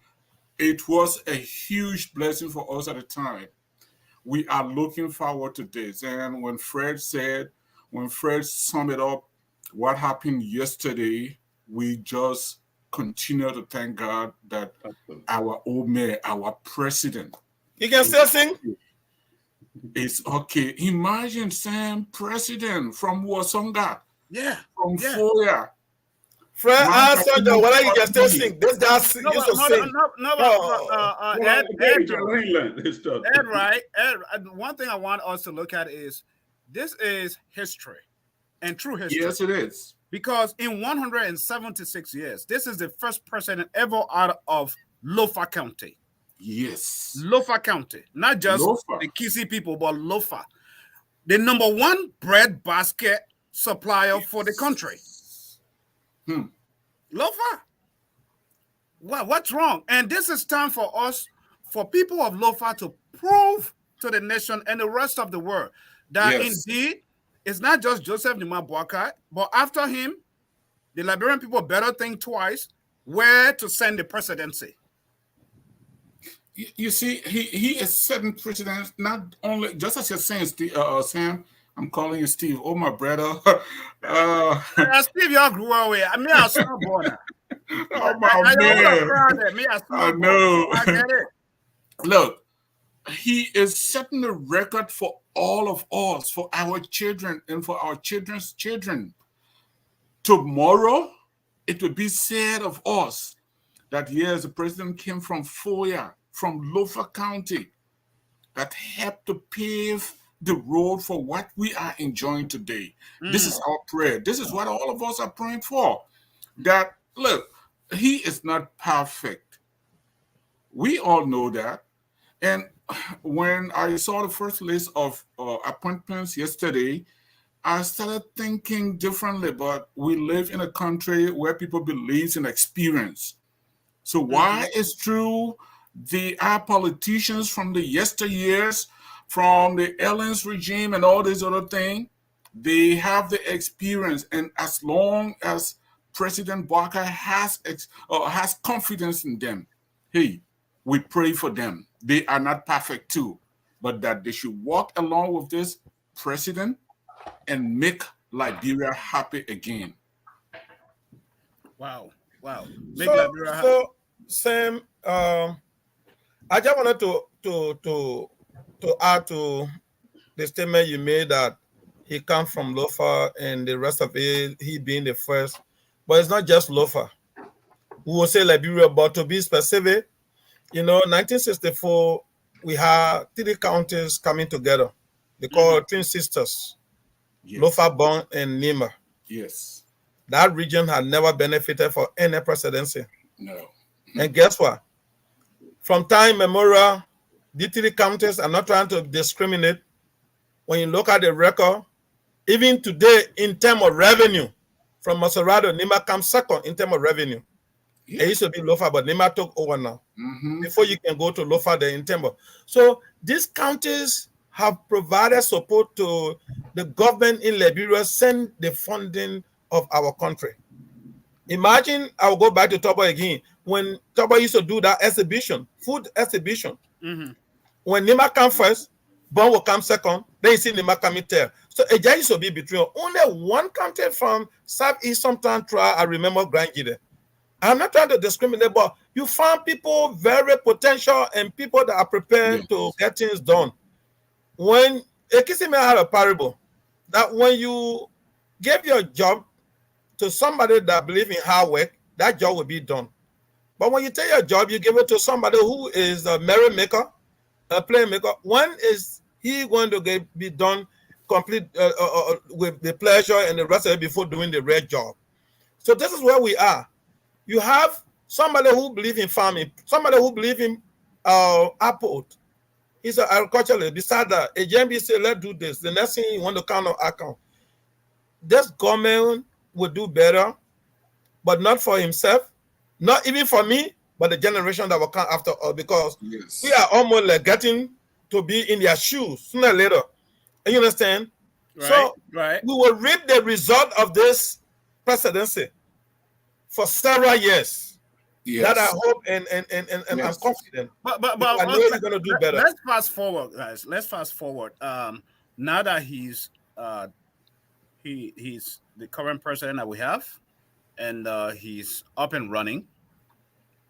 It was a huge blessing for us at the time. We are looking forward to this. And when Fred summed it up, what happened yesterday, we just continue to thank God that our old man, our president. You can still sing? It's okay. Imagine Sam, president from Wasonga. Yeah. From Foya. Fred, answer the whether you can still sing. This guy used to sing. Ed, right? Ed, one thing I want us to look at is this is history and true history. Yes, it is. Because in 176 years, this is the first president ever out of Lofa County. Yes. Lofa County. Not just the Kisi people, but Lofa. The #1 bread basket supplier for the country. Lofa. What's wrong? And this is time for us, for people of Lofa, to prove to the nation and the rest of the world that indeed it's not just Joseph Nima Boakai, but after him, the Liberian people better think twice where to send the presidency. You see, he is setting precedents, not only, just as you're saying, Sam, I'm calling you Steve. Oh, my brother. Steve, y'all grew away. I mean, I was born. Oh, my man. I know. I get it. Look, he is setting the record for all of us, for our children and for our children's children. Tomorrow, it will be said of us that, yes, the president came from Foya, from Lofa County, that helped to pave the road for what we are enjoying today. This is our prayer. This is what all of us are praying for. That, look, he is not perfect. We all know that. And when I saw the first list of appointments yesterday, I started thinking differently, but we live in a country where people believe in experience. So why is true our politicians from the yesteryears, from the Ellen's regime and all these other things, they have the experience, and as long as President Barker has confidence in them, hey, we pray for them. They are not perfect too, but that they should walk along with this president and make Liberia happy again. Wow. So Sam, I just wanted to add to the statement you made that he comes from Lofa and the rest of it, he being the first. But it's not just Lofa. We will say Liberia, but to be specific, 1964, we had 3 counties coming together. They call twin sisters, Yes. Lofa, Bon, and Nima. Yes. That region had never benefited for any presidency. No. And guess what? From time memorial, the 3 counties are not trying to discriminate. When you look at the record, even today, in terms of revenue, from Maserado, Nima comes second in terms of revenue. Yeah. It used to be Lofa, but Nima took over now. Before you can go to Lofa, the in Tembo. So these counties have provided support to the government in Liberia, send the funding of our country. Imagine, I'll go back to Tobo again. When Tobo used to do that exhibition, food exhibition, when Nima come first, Bon will come second, then you see Nima coming third. So a used to be between only one county from Southeast Sometimes try, I remember Grandgide. I'm not trying to discriminate, but you find people very potential and people that are prepared to get things done. When Ekisime had a parable that when you give your job to somebody that believes in hard work, that job will be done. But when you take your job, you give it to somebody who is a merrymaker, a playmaker. When is he going to be done complete with the pleasure and the rest of it before doing the real job? So this is where we are. You have somebody who believes in farming, somebody who believes in apple. He's an agriculturalist. Beside that, a JNB say, let's do this. The next thing you want to count on account. This government will do better, but not for himself, not even for me, but the generation that will come after us, because we are almost like getting to be in their shoes sooner or later. You understand? Right, so right. We will reap the result of this presidency for several years. That I hope and I'm confident. But I know he's going to do better. Let's fast forward, guys. Let's fast forward. Now that he's the current president that we have, and he's up and running,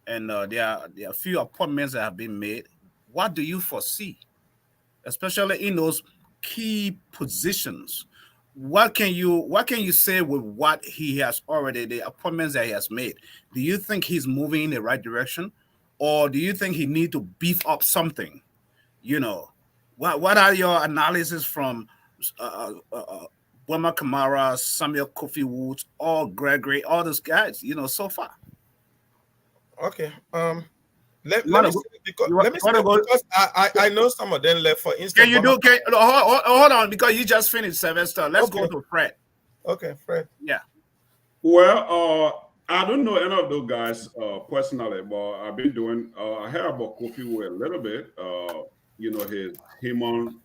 and there are a few appointments that have been made. What do you foresee, especially in those key positions? What can you say with what he has already, the appointments that he has made? Do you think he's moving in the right direction, or do you think he need to beef up something? What are your analysis from Boma Kamara, Samuel Kofi Woods, all Gregory, all those guys, so far? Okay. Let me see, because I know some of them left. For instance, hold on, because you just finished Sylvester. Let's go to Fred. Okay, Fred. Yeah. Well, I don't know any of those guys personally, but I've been doing. I heard about Kofi Wu a little bit. His human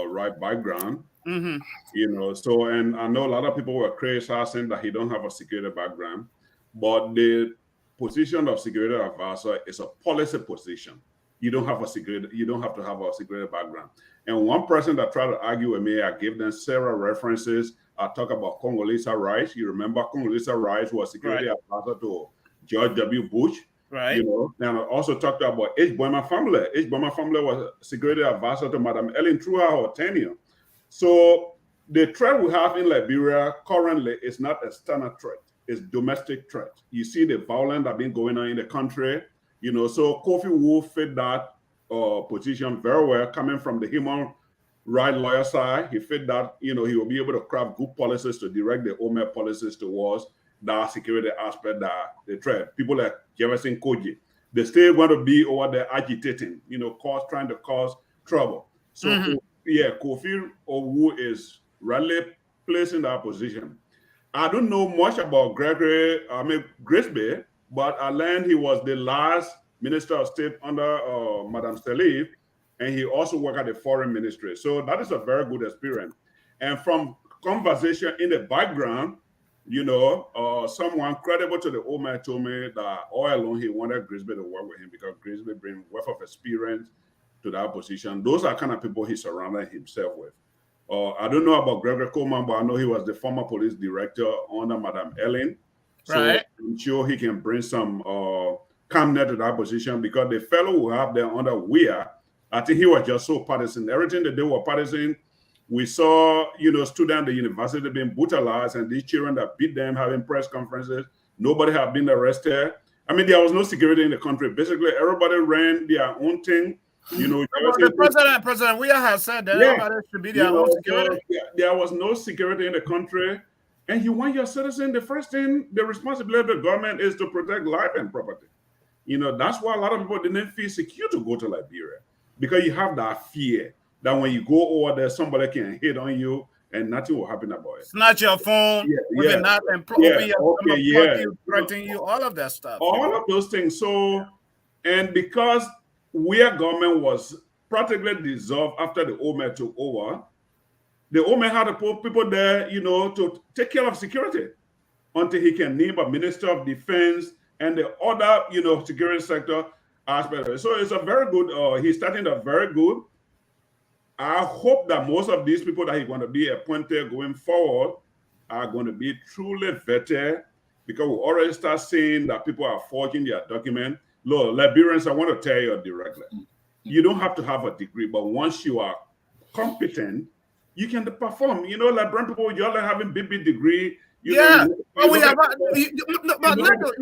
right background. So, and I know a lot of people were criticizing that he don't have a security background, but the position of security advisor is a policy position. You don't have to have a security background. And one person that tried to argue with me, I gave them several references. I talk about Condoleezza Rice. You remember Condoleezza Rice was security advisor to George W. Bush. Right. And I also talked about H. Boma family. H. Boma family was security advisor to Madam Ellen throughout her tenure. So the threat we have in Liberia currently is not a external threat. It's domestic threat. You see the violence that been going on in the country, so Kofi Wu fit that position very well, coming from the human rights lawyer side. He fit that, he will be able to craft good policies to direct the OMED policies towards that security aspect, that the threat. People like Jefferson Koji, they still want to be over there agitating, trying to cause trouble. So Kofi Wu is placed in that position. I don't know much about Grisby, but I learned he was the last Minister of State under Madame Salif, and he also worked at the Foreign Ministry. So that is a very good experience. And from conversation in the background, someone credible to the old man told me that all along he wanted Grisby to work with him because Grisby brings wealth of experience to that position. Those are kind of people he surrounded himself with. I don't know about Gregory Coleman, but I know he was the former police director under Madame Ellen. So Right. I'm sure he can bring some calmness to that position because the fellow who have there under Weir, I think he was just so partisan. Everything that they were partisan. We saw, students at the university being brutalized and these children that beat them having press conferences. Nobody had been arrested. I mean, there was no security in the country. Basically, everybody ran their own thing. The President Weir has said that everybody should be their own security. So, there was no security in the country. And you want your citizen, the first thing, the responsibility of the government is to protect life and property. That's why a lot of people didn't feel secure to go to Liberia because you have that fear that when you go over there, somebody can hit on you and nothing will happen about it. Snatch your phone, threaten you, all of that stuff. All of those things. So, and because Weir government was practically dissolved after the old man took over, the old man had to put people there, to take care of security until he can name a minister of defense and the other, security sector aspect of it. So it's a very good, he's starting a very good. I hope that most of these people that he's going to be appointed going forward are going to be truly vetted because we already start seeing that people are forging their document. Look, Liberians, I want to tell you directly, you don't have to have a degree, but once you are competent, you can perform. Liberian people, you're like having big degree. But let me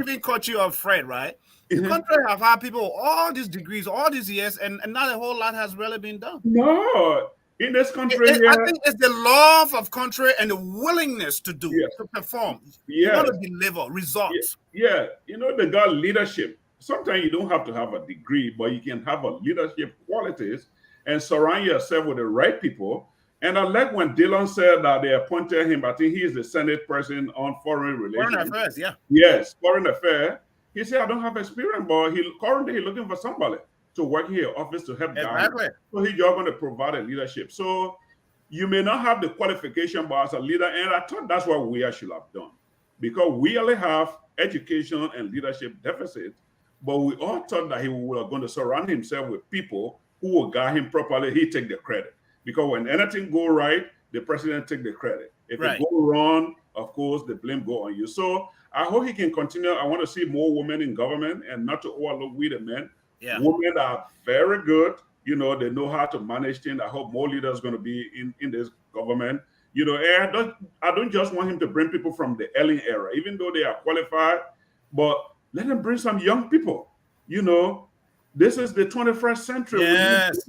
even cut you off, Fred, right? The country have had people all these degrees, all these years, and not a whole lot has really been done. No, in this country, I think it's the love of country and the willingness to do, to perform. You want to deliver results. They got leadership. Sometimes you don't have to have a degree, but you can have a leadership qualities and surround yourself with the right people. And I like when Dillon said that they appointed him. I think he is the Senate person on foreign relations. Foreign affairs, Yes, foreign affairs. He said, I don't have experience, but currently he's looking for somebody to work in his office to help guide him. So he's just going to provide a leadership. So you may not have the qualification, but as a leader, and I thought that's what we should have done. Because we only have education and leadership deficit, but we all thought that he was going to surround himself with people who will guide him properly. He take the credit. Because when anything go right, the president take the credit. If it go wrong, of course, the blame go on you. So I hope he can continue. I want to see more women in government and not to overlook we the men. Women are very good. They know how to manage things. I hope more leaders are going to be in this government. And I don't just want him to bring people from the Ellen era, even though they are qualified, but let him bring some young people. This is the 21st century. Yes.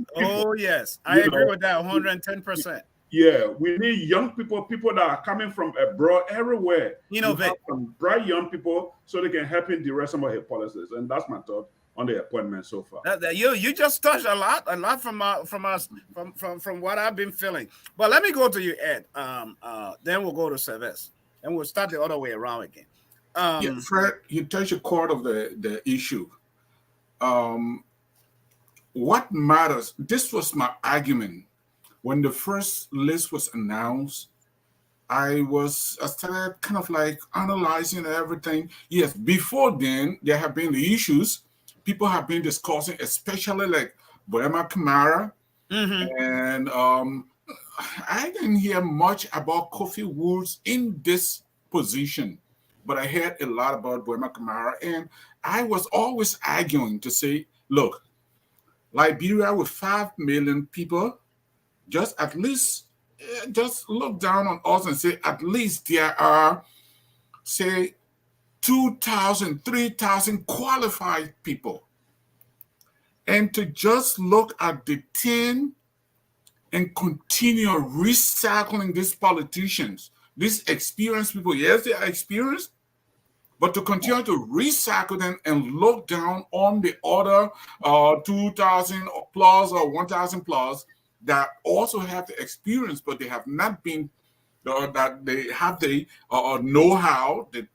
Yes. I agree with that 110%. Yeah, we need young people that are coming from abroad everywhere. Innovate. Some bright young people so they can help him direct some of his policies. And that's my thought on the appointment so far. You just touched a lot from what I've been feeling. But let me go to you, Ed. Then we'll go to Service. And we'll start the other way around again. Fred, you touched a chord of the issue. What matters, this was my argument. When the first list was announced, I started kind of like analyzing everything. Yes, before then, there have been the issues people have been discussing, especially like Boema Kamara. And I didn't hear much about Kofi Woods in this position, but I heard a lot about Boema Kamara. And I was always arguing to say, look, Liberia with 5 million people, just look down on us and say, at least there are, say, 2,000, 3,000 qualified people. And to just look at the 10 and continue recycling these politicians, these experienced people, yes, they are experienced, but to continue to recycle them and look down on the other 2,000 plus or 1,000 plus that also have the experience, but they have not been, that they have the know-how, the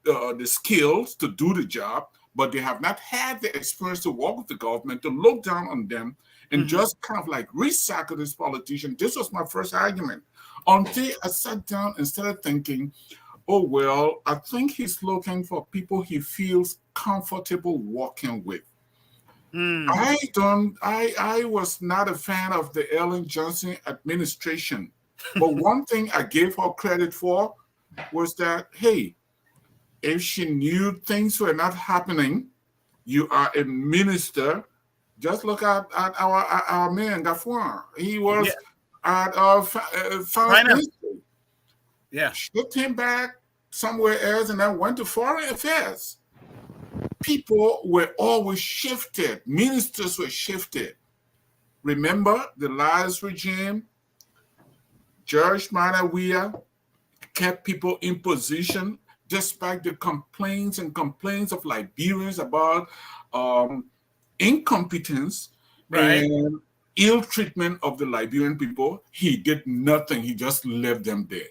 the skills to do the job, but they have not had the experience to work with the government, to look down on them and just kind of like recycle this politician. This was my first argument. Until I sat down and started thinking, oh, well, I think he's looking for people he feels comfortable working with. I was not a fan of the Ellen Johnson administration. But one thing I gave her credit for was that, hey, if she knew things were not happening, you are a minister. Just look at our man, Gafuan. He was at finance ministry. Yeah. Shipped him back somewhere else and then went to foreign affairs. People were always shifted. Ministers were shifted. Remember the last regime, George Manawia kept people in position despite the complaints of Liberians about incompetence and ill treatment of the Liberian people. He did nothing. He just left them there.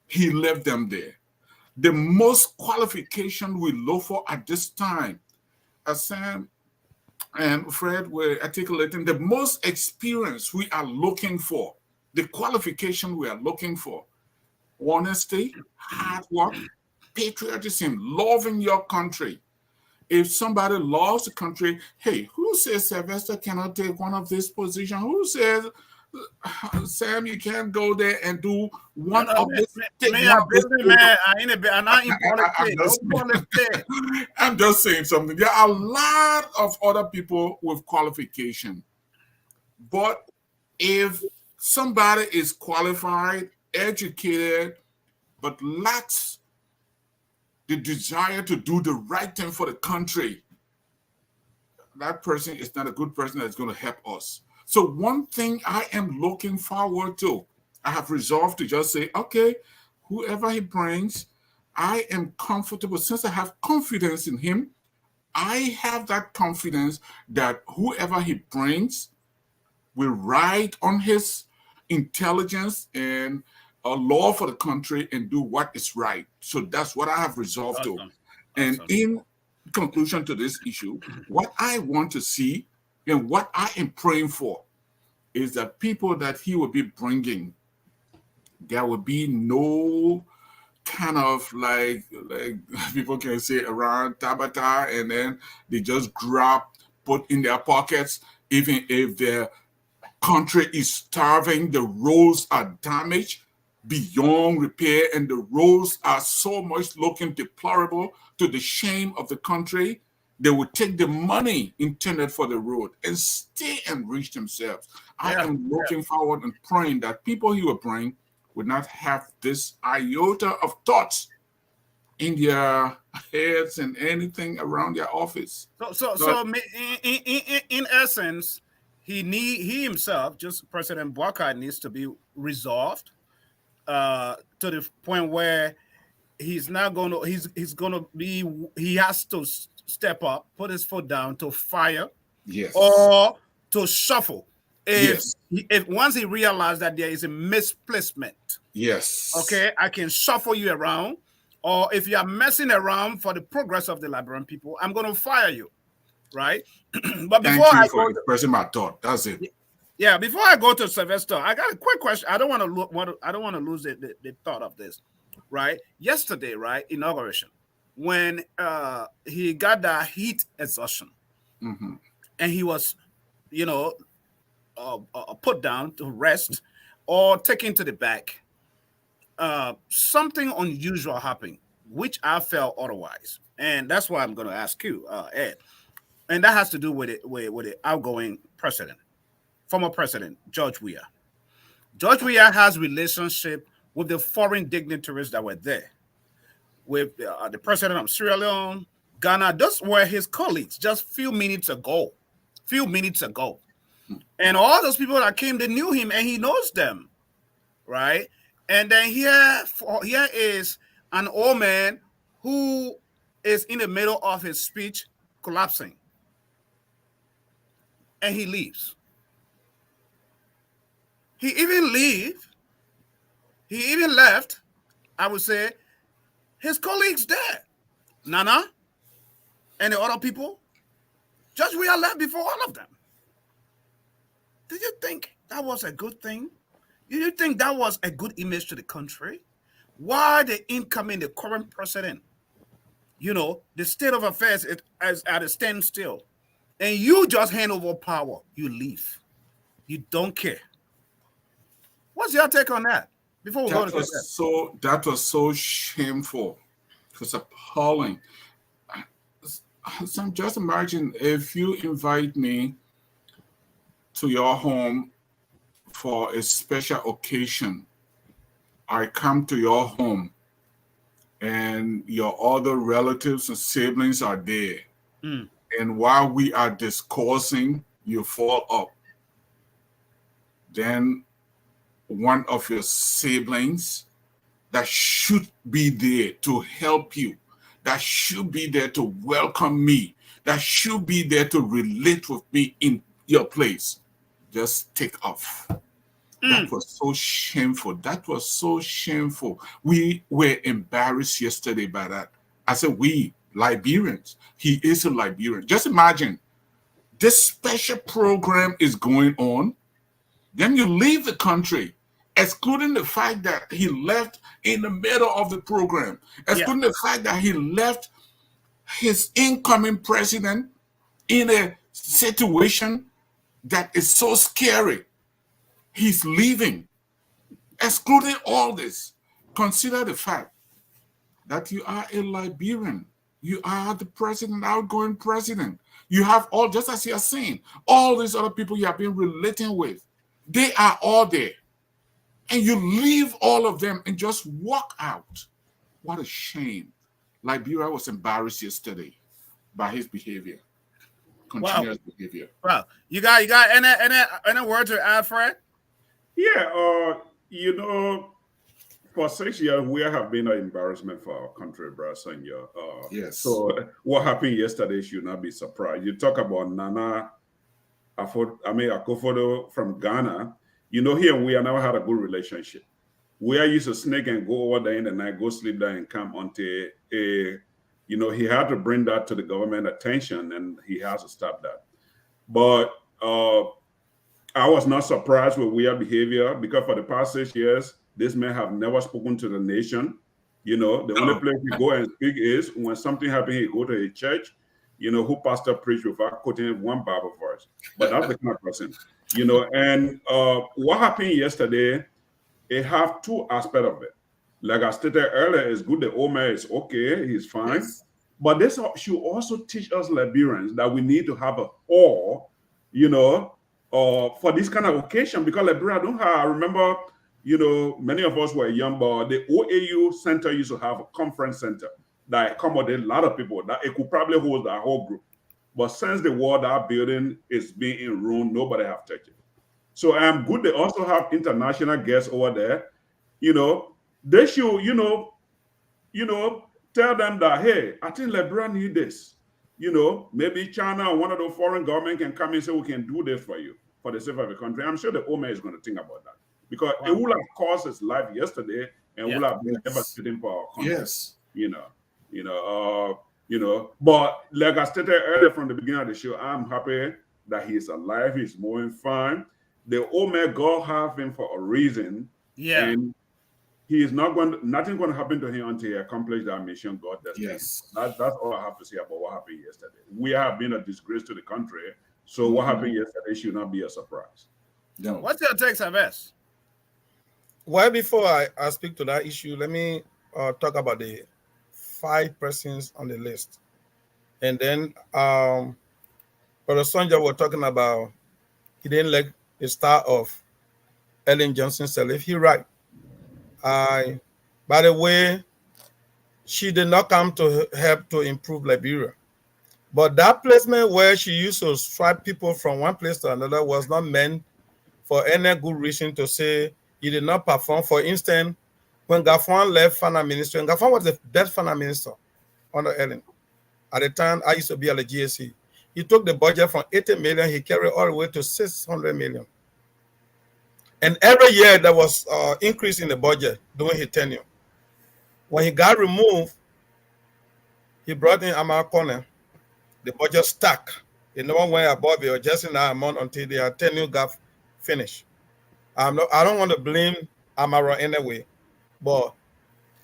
He left them there. The most qualification we look for at this time, as Sam and Fred were articulating, the most experience we are looking for, the qualification we are looking for: honesty, hard work, patriotism, loving your country. If somebody loves the country, hey, who says Sylvester cannot take one of these positions? Who says, Sam, you can't go there and do one of this? I'm just saying something. There are a lot of other people with qualification. But if somebody is qualified, educated, but lacks the desire to do the right thing for the country, that person is not a good person that's going to help us. So one thing I am looking forward to, I have resolved to just say, okay, whoever he brings, I am comfortable. Since I have confidence in him, I have that confidence that whoever he brings will ride on his intelligence and a law for the country and do what is right. So that's what I have resolved to. And in conclusion to this issue, what I want to see and what I am praying for is that people that he will be bringing, there will be no kind of like people can say around Tabata and then they just grab, put in their pockets, even if their country is starving, the roads are damaged beyond repair, and the roads are so much looking deplorable to the shame of the country. They will take the money intended for the road and stay enrich themselves. I am looking forward and praying that people he will bring would not have this iota of thoughts in their heads and anything around their office. So in essence, he himself, just President Bouakai, needs to be resolved to the point where he's not going to he has to step up, put his foot down to fire, or to shuffle. If once he realized that there is a misplacement, okay, I can shuffle you around, or if you are messing around for the progress of the Liberian people, I'm going to fire you, right? But before Thank you for expressing my thought. That's it. Yeah, before I go to Sylvester, I got a quick question. I don't want to lose the thought of this, right? Yesterday, right, inauguration, when he got that heat exhaustion, and he was, put down to rest or taken to the back, something unusual happened, which I felt otherwise, and that's why I'm going to ask you, Ed, and that has to do with the outgoing president. Former President George Weah. George Weah has relationship with the foreign dignitaries that were there, with the president of Sierra Leone, Ghana. Those were his colleagues just few minutes ago. And all those people that came, they knew him and he knows them, right? And then here is an old man who is in the middle of his speech collapsing. And he leaves. He even left, I would say, his colleagues there, Nana, and the other people, just we are left before all of them. Do you think that was a good thing? Do you think that was a good image to the country? Why the incoming, the current president, the state of affairs is at a standstill, and you just hand over power, you leave. You don't care. What's your take on that? Before we go to that was so shameful. It was appalling. So just imagine if you invite me to your home for a special occasion. I come to your home and your other relatives and siblings are there. And while we are discussing, you fall up. Then one of your siblings that should be there to help you, that should be there to welcome me, that should be there to relate with me in your place, just take off. That was so shameful. That was so shameful. We were embarrassed yesterday by that. I said, we, Liberians. He is a Liberian. Just imagine, this special program is going on. Then you leave the country, excluding the fact that he left in the middle of the program, excluding the fact that he left his incoming president in a situation that is so scary. He's leaving. Excluding all this, consider the fact that you are a Liberian. You are the president, outgoing president. You have all, just as you are saying, all these other people you have been relating with. They are all there. And you leave all of them and just walk out. What a shame. Liberia was embarrassed yesterday by his behavior. Continuous behavior. Wow. You got any word to add, Fred? Yeah, for 6 years, we have been an embarrassment for our country, bro, Senor. Yes. So what happened yesterday should not be surprised. You talk about Nana Akufo-Addo from Ghana. Here we have never had a good relationship. We are used to sneak and go over there in the night, go sleep there and come until he had to bring that to the government attention, and he has to stop that. But I was not surprised with weird behavior, because for the past 6 years, this man have never spoken to the nation. The only place he go and speak is when something happens, he go to a church, who pastor preach without quoting one Bible verse. But that's the kind of person, and what happened yesterday, it have two aspects of it. Like I stated earlier, it's good the old man is okay, he's fine. Yes. But this should also teach us Liberians that we need to have a hall, for this kind of occasion, because Liberia don't have, I remember, many of us were young, but the OAU center used to have a conference center that accommodated a lot of people, that it could probably hold that whole group. But since the war, that building is being in ruin, nobody have touched it. So I'm good. They also have international guests over there. They should, tell them that, hey, I think Liberia need this. Maybe China or one of the foreign government can come and say, we can do this for you for the sake of the country. I'm sure the OMA is going to think about that, because it would have cost his life yesterday and would have been devastating for our country. Yes. But like I stated earlier from the beginning of the show, I'm happy that he's alive. He's moving fine. The OMA God have him for a reason. Yeah. And he is nothing going to happen to him until he accomplishes that mission God does. Yes. That's all I have to say about what happened yesterday. We have been a disgrace to the country. So what happened yesterday should not be a surprise. No. What's your take, Savess? Well, before I speak to that issue, let me talk about the 5 persons on the list. And then Brother Sonja was talking about he didn't like the style of Ellen Johnson Sirleaf. He right. By the way, she did not come to help to improve Liberia. But that placement where she used to swipe people from one place to another was not meant for any good reason to say he did not perform. For instance, when Gaffon left finance ministry, and Gaffon was the best finance minister under Ellen. At the time, I used to be at the GSC. He took the budget from 80 million, he carried all the way to 600 million. And every year there was increase in the budget during his tenure. When he got removed, he brought in Amar Corner. The budget stuck. It never went above it or just in that amount until their tenure got finished. I don't want to blame Amara anyway, but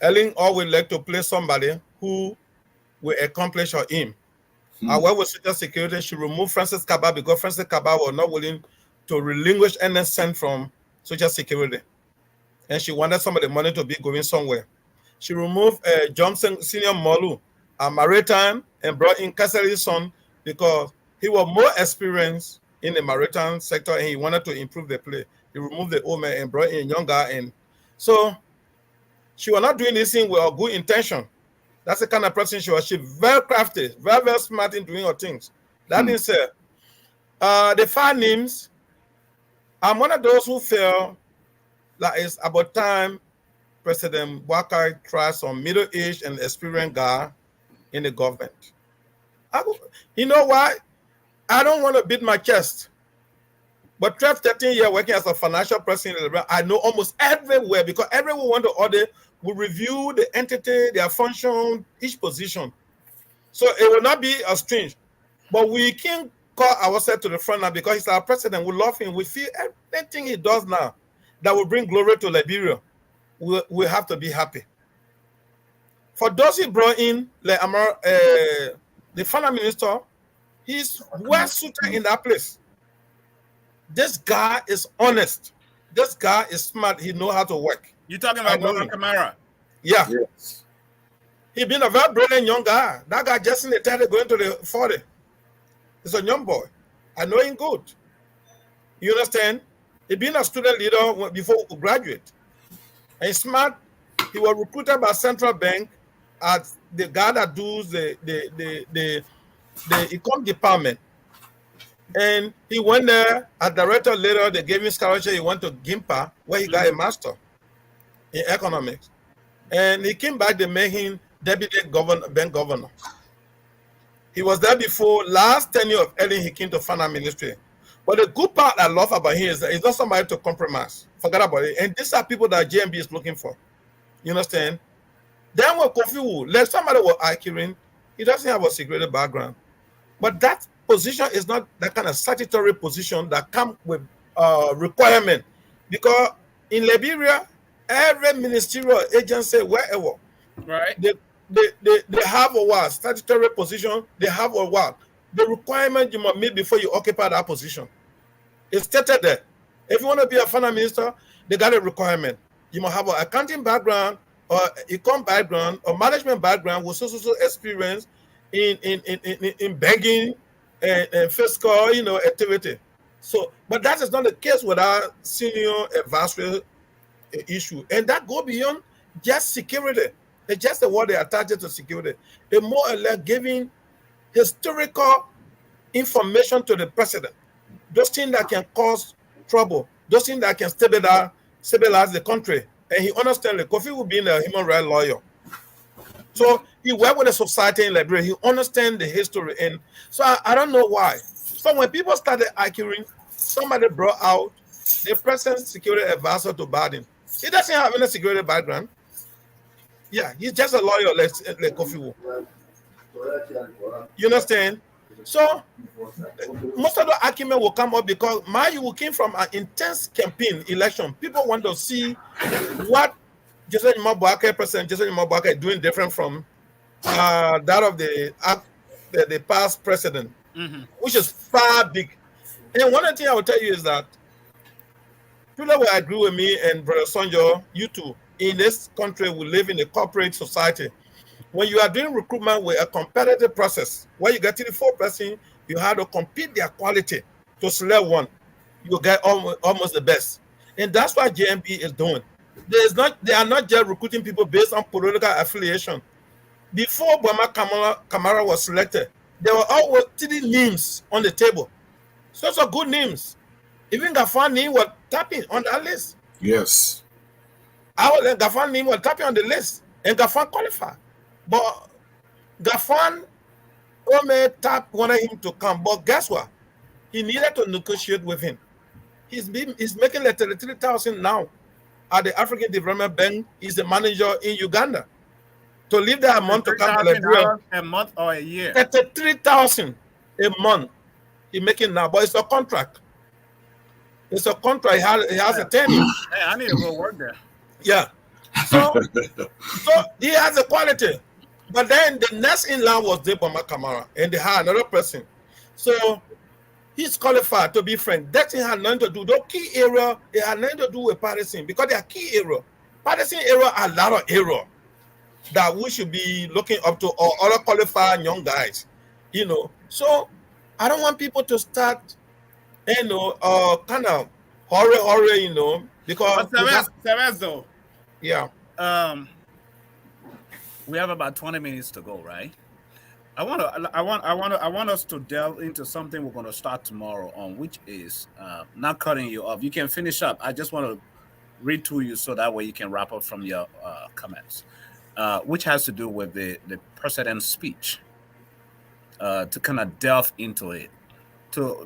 Ellen always like to play somebody who will accomplish her aim. However, with Social Security, she removed Francis Kaba because Francis Kaba was not willing to relinquish any cent from Social Security. And she wanted some of the money to be going somewhere. She removed Johnson Senior Molu, a maritime, and brought in Cassidy's son because he was more experienced in the maritime sector and he wanted to improve the play. He removed the old man and brought in younger. And so she was not doing this thing with a good intention. That's the kind of person she was. She very crafty, very, very smart in doing her things. That being said, the 5 names, I'm one of those who feel that it's about time President Bouakai tries some middle-aged and experienced guy in the government. You know why? I don't want to beat my chest. But 12, 13 years working as a financial person, I know almost everywhere because everyone want to order will review the entity, their function, each position. So it will not be a strange. But we can call ourselves to the front now because he's our president. We love him. We feel everything he does now that will bring glory to Liberia. We have to be happy. For those he brought in, like the finance minister, he's well suited in that place. This guy is honest. This guy is smart. He knows how to work. You're talking about Governor Kamara? Yeah. Yes. He's been a very brilliant young guy. That guy just in the 30 going to the 40. He's a young boy. I know him good. You understand? He been a student leader before he graduate. And he's smart. He was recruited by Central Bank as the guy that does the econ department. And he went there as director later. They gave him scholarship. He went to GIMPA where he got a master in economics. And he came back, they made him deputy bank governor. He was there before last tenure of Ellen, he came to finance ministry. But the good part I love about him is that he's not somebody to compromise. Forget about it. And these are people that JNB is looking for. You understand? Then when Kofi Wu, like somebody was arguing, he doesn't have a security background. But that position is not that kind of statutory position that comes with requirement. Because in Liberia, every ministerial agency, wherever, right, they have a what statutory position. They have a what the requirement you must meet before you occupy that position. It's stated there. If you want to be a finance minister, they got a requirement. You must have an accounting background, or econ background, or management background with social experience in banking and fiscal, activity. So, but that is not the case with our senior advisory issue, and that go beyond just security. It's just the word they attach it to security. They're more or less giving historical information to the president. Those things that can cause trouble, those things that can stabilize the country. And he understands Kofi will be a human rights lawyer. So he worked with the society in Liberia. He understands the history. And so I don't know why. So when people started arguing, somebody brought out the president's security advisor to Biden. He doesn't have any security background. Yeah, he's just a lawyer like Kofi Wu. You understand? So most of the argument will come up because you came from an intense campaign election. People want to see what President Jesse Mabouaka is doing different from that of the past president, which is far big. And one thing I will tell you is that people will agree with me and Brother Sonjo, you too. In this country, we live in a corporate society. When you are doing recruitment with a competitive process, where you get 34 person, you have to compete their quality to select one. You get almost the best. And that's what JNB is doing. They are not just recruiting people based on political affiliation. Before Bama Kamara was selected, there were always 3 names on the table. Such a good names. Even Gafan name was tapping on that list. Yes. Gafan name was tapping on the list, and Gafan qualified. But Gafan wanted him to come. But guess what? He needed to negotiate with him. He's making like 33,000 now at the African Development Bank. He's the manager in Uganda. to leave that amount to come to Liberia. $3,000 a month or a year? 33,000 a month he making now, but it's a contract. It's a contract. He has a tenure. Hey, I need to go work there. Yeah. So he has a quality. But then the next in line was Deboma Kamara, and they had another person. So he's qualified to be friend. That thing had nothing to do. The key area, it had nothing to do with partisan because they are key area. Partisan area are a lot of area that we should be looking up to, or other qualified young guys, you know. So I don't want people to start, you know, kind of hurry, you know, because though. Yeah. We have about 20 minutes to go, right? I want us to delve into something we're going to start tomorrow on, which is not cutting you off. You can finish up. I just want to read to you so that way you can wrap up from your comments, which has to do with the president's speech. To kind of delve into it,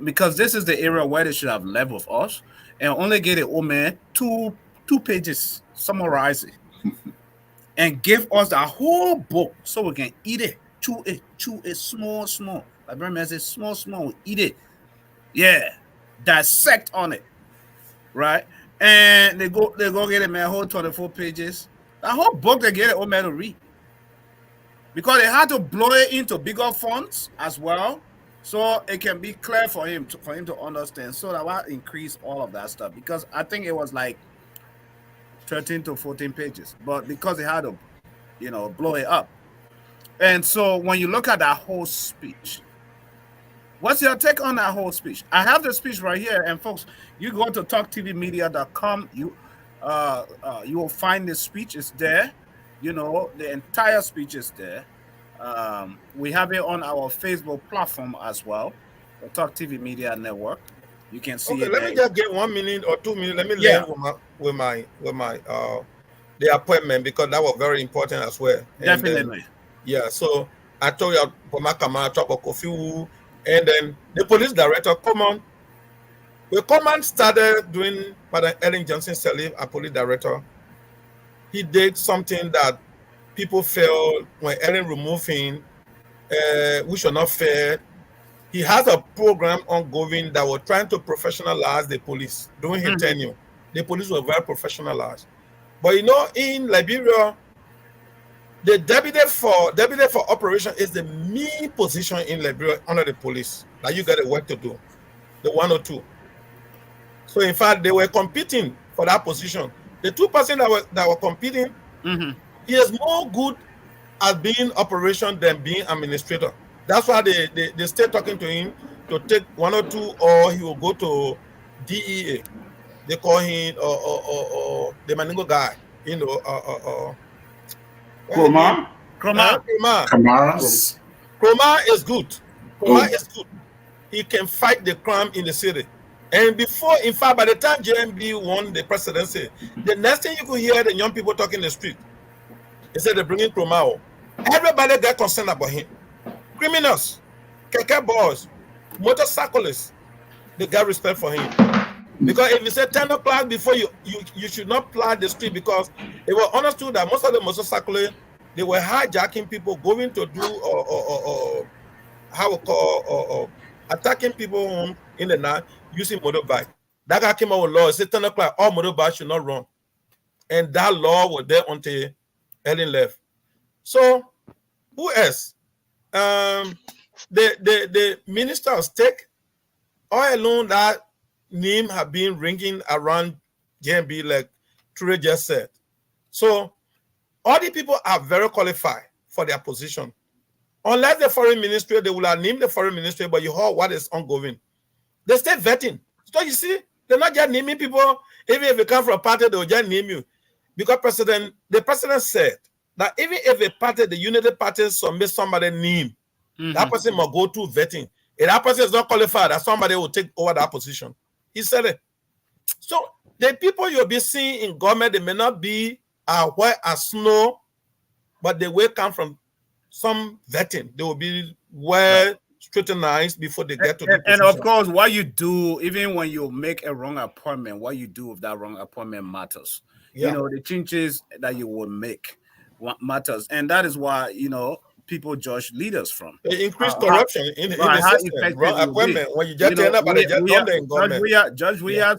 because this is the area where they should have left with us and only get it, man, two pages summarize it and give us the whole book so we can eat it, chew it small. Like Berman says, small, eat it. Yeah, dissect on it, right? And they go get it, man, whole 24 pages. That whole book they get it, oh man, to read. Because they had to blow it into bigger fonts as well, so it can be clear for him to understand. So that will increase all of that stuff. Because I think it was like 13 to 14 pages, but because they had to, you know, blow it up. And so when you look at that whole speech, what's your take on that whole speech? I have the speech right here, and folks, you go to talktvmedia.com. You will find the speech. It's there. You know, the entire speech is there. We have it on our Facebook platform as well, the Talk TV Media Network. You can see it. Let me just get 1 minute or 2 minutes. Let me learn with my the appointment, because that was very important as well. Definitely. Yeah. So I told you for my camera, talk about Kofi, and then the police director The command started doing Madam Ellen Johnson Sirleaf, a police director. He did something that people felt when Ellen removed him, which are not fair. He has a program ongoing that was trying to professionalize the police during his tenure. The police were very professionalized. But you know, in Liberia, the deputy for operation is the main position in Liberia under the police. That you got a work to do, the 102. So in fact, they were competing for that position. The two persons that were competing, he is more good at being operation than being administrator. That's why they stay talking to him to take 102, or he will go to DEA. They call him the Maningo guy, you know. Kroma is good. Kroma is good. He can fight the crime in the city. And before, in fact, by the time JNB won the presidency, the next thing you could hear the young people talking in the street, they said they're bringing Kroma. Everybody got concerned about him. Criminals, keke boys, motorcyclists, they got respect for him. Because if you say 10 o'clock before you should not plow the street, because it was understood that most of the motorcyclists, they were hijacking people, going to do how we call attacking people home in the night using motorbike. That guy came out with law. It said 10 o'clock, all motorbikes should not run. And that law was there until Ellen left. So who else? The Minister of State, all alone that name have been ringing around JNB, like Ture just said. So all the people are very qualified for their position. Unless the foreign ministry, they will have named the foreign ministry, but you heard what is ongoing. They stay vetting. So you see, they're not just naming people. Even if you come from a party, they will just name you. Because the president said that even if a party, the Unity Party, submit somebody name, that person must go through vetting. If that person is not qualified, that somebody will take over that position. He said it. So the people you'll be seeing in government, they may not be white as snow, but they will come from some vetting. They will be well scrutinized before they get to the position. And of course, what you do, even when you make a wrong appointment, what you do with that wrong appointment matters. Yeah. You know, the changes that you will make what matters, and that is why people judge leaders from They increase corruption in the how system. effective Wrong you be. appointment. When you just turn up and they just dump them in government. Judge Weah,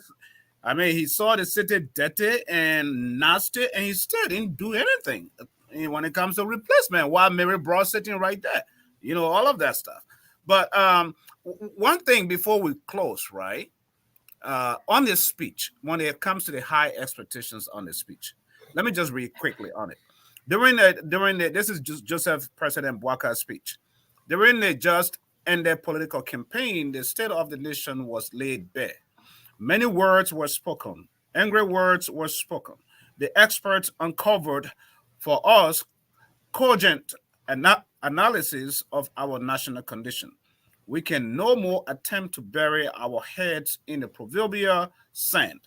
I mean, he saw the city dirty and nasty, and he still didn't do anything when it comes to replacement. While Mary Broad sitting right there, all of that stuff. But one thing before we close, right? On this speech, when it comes to the high expectations on the speech, let me just read quickly on it. This is just Joseph President Boakar's speech. During the just ended political campaign, the state of the nation was laid bare. Many words were spoken. Angry words were spoken. The experts uncovered for us cogent analysis of our national condition. We can no more attempt to bury our heads in the proverbial sand.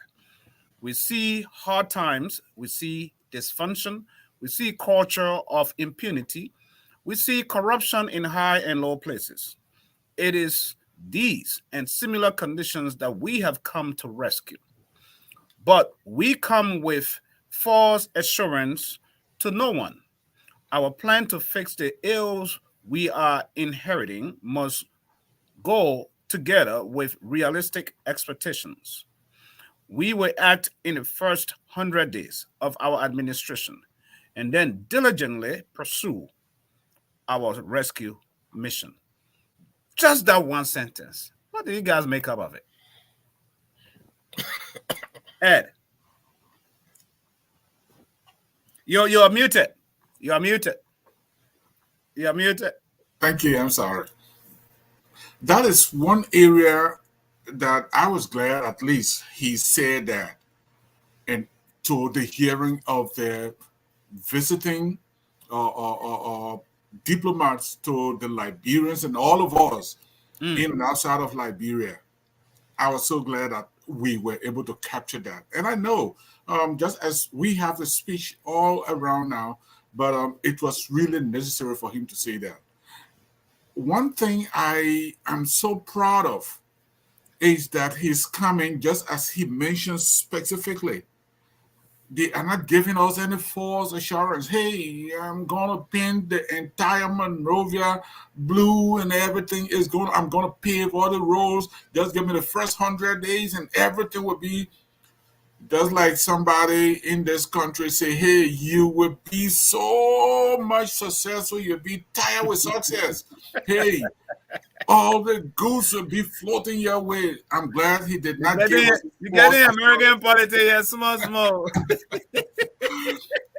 We see hard times, we see dysfunction, we see culture of impunity, we see corruption in high and low places. It is these and similar conditions that we have come to rescue. But we come with false assurance to no one. Our plan to fix the ills we are inheriting must go together with realistic expectations. We will act in the first 100 days of our administration and then diligently pursue our rescue mission. Just that one sentence. What do you guys make up of it? Ed, you're muted. You're muted. You're muted. Thank you. I'm sorry. That is one area that I was glad at least he said that. And to the hearing of the visiting diplomats to the Liberians and all of us in and outside of Liberia. I was so glad that we were able to capture that. And I know, just as we have the speech all around now, but it was really necessary for him to say that. One thing I am so proud of is that he's coming, just as he mentioned specifically. They are not giving us any false assurance. Hey, I'm gonna paint the entire Monrovia blue and everything is going. I'm gonna pave all the roads. Just give me the first 100 days and everything will be just like somebody in this country say, hey, you will be so much successful. You'll be tired with success. Hey, all the goods will be floating your way. I'm glad he did not give us. You get in American politics, yeah, small.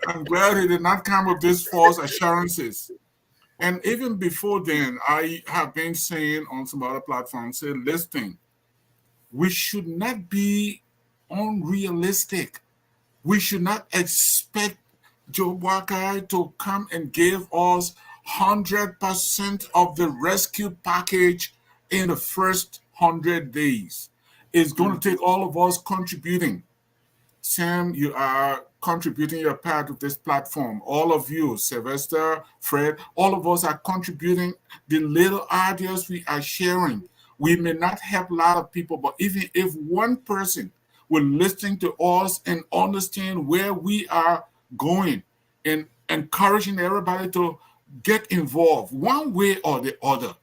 I'm glad he did not come with these false assurances. And even before then, I have been saying on some other platforms, say, listen, we should not be unrealistic. We should not expect Joe Boakai to come and give us 100% of the rescue package in the first 100 days. It's going to take all of us contributing. Sam, you are contributing your part to this platform. All of you, Sylvester, Fred, all of us are contributing the little ideas we are sharing. We may not help a lot of people, but even if one person will listen to us and understand where we are going and encouraging everybody to get involved one way or the other,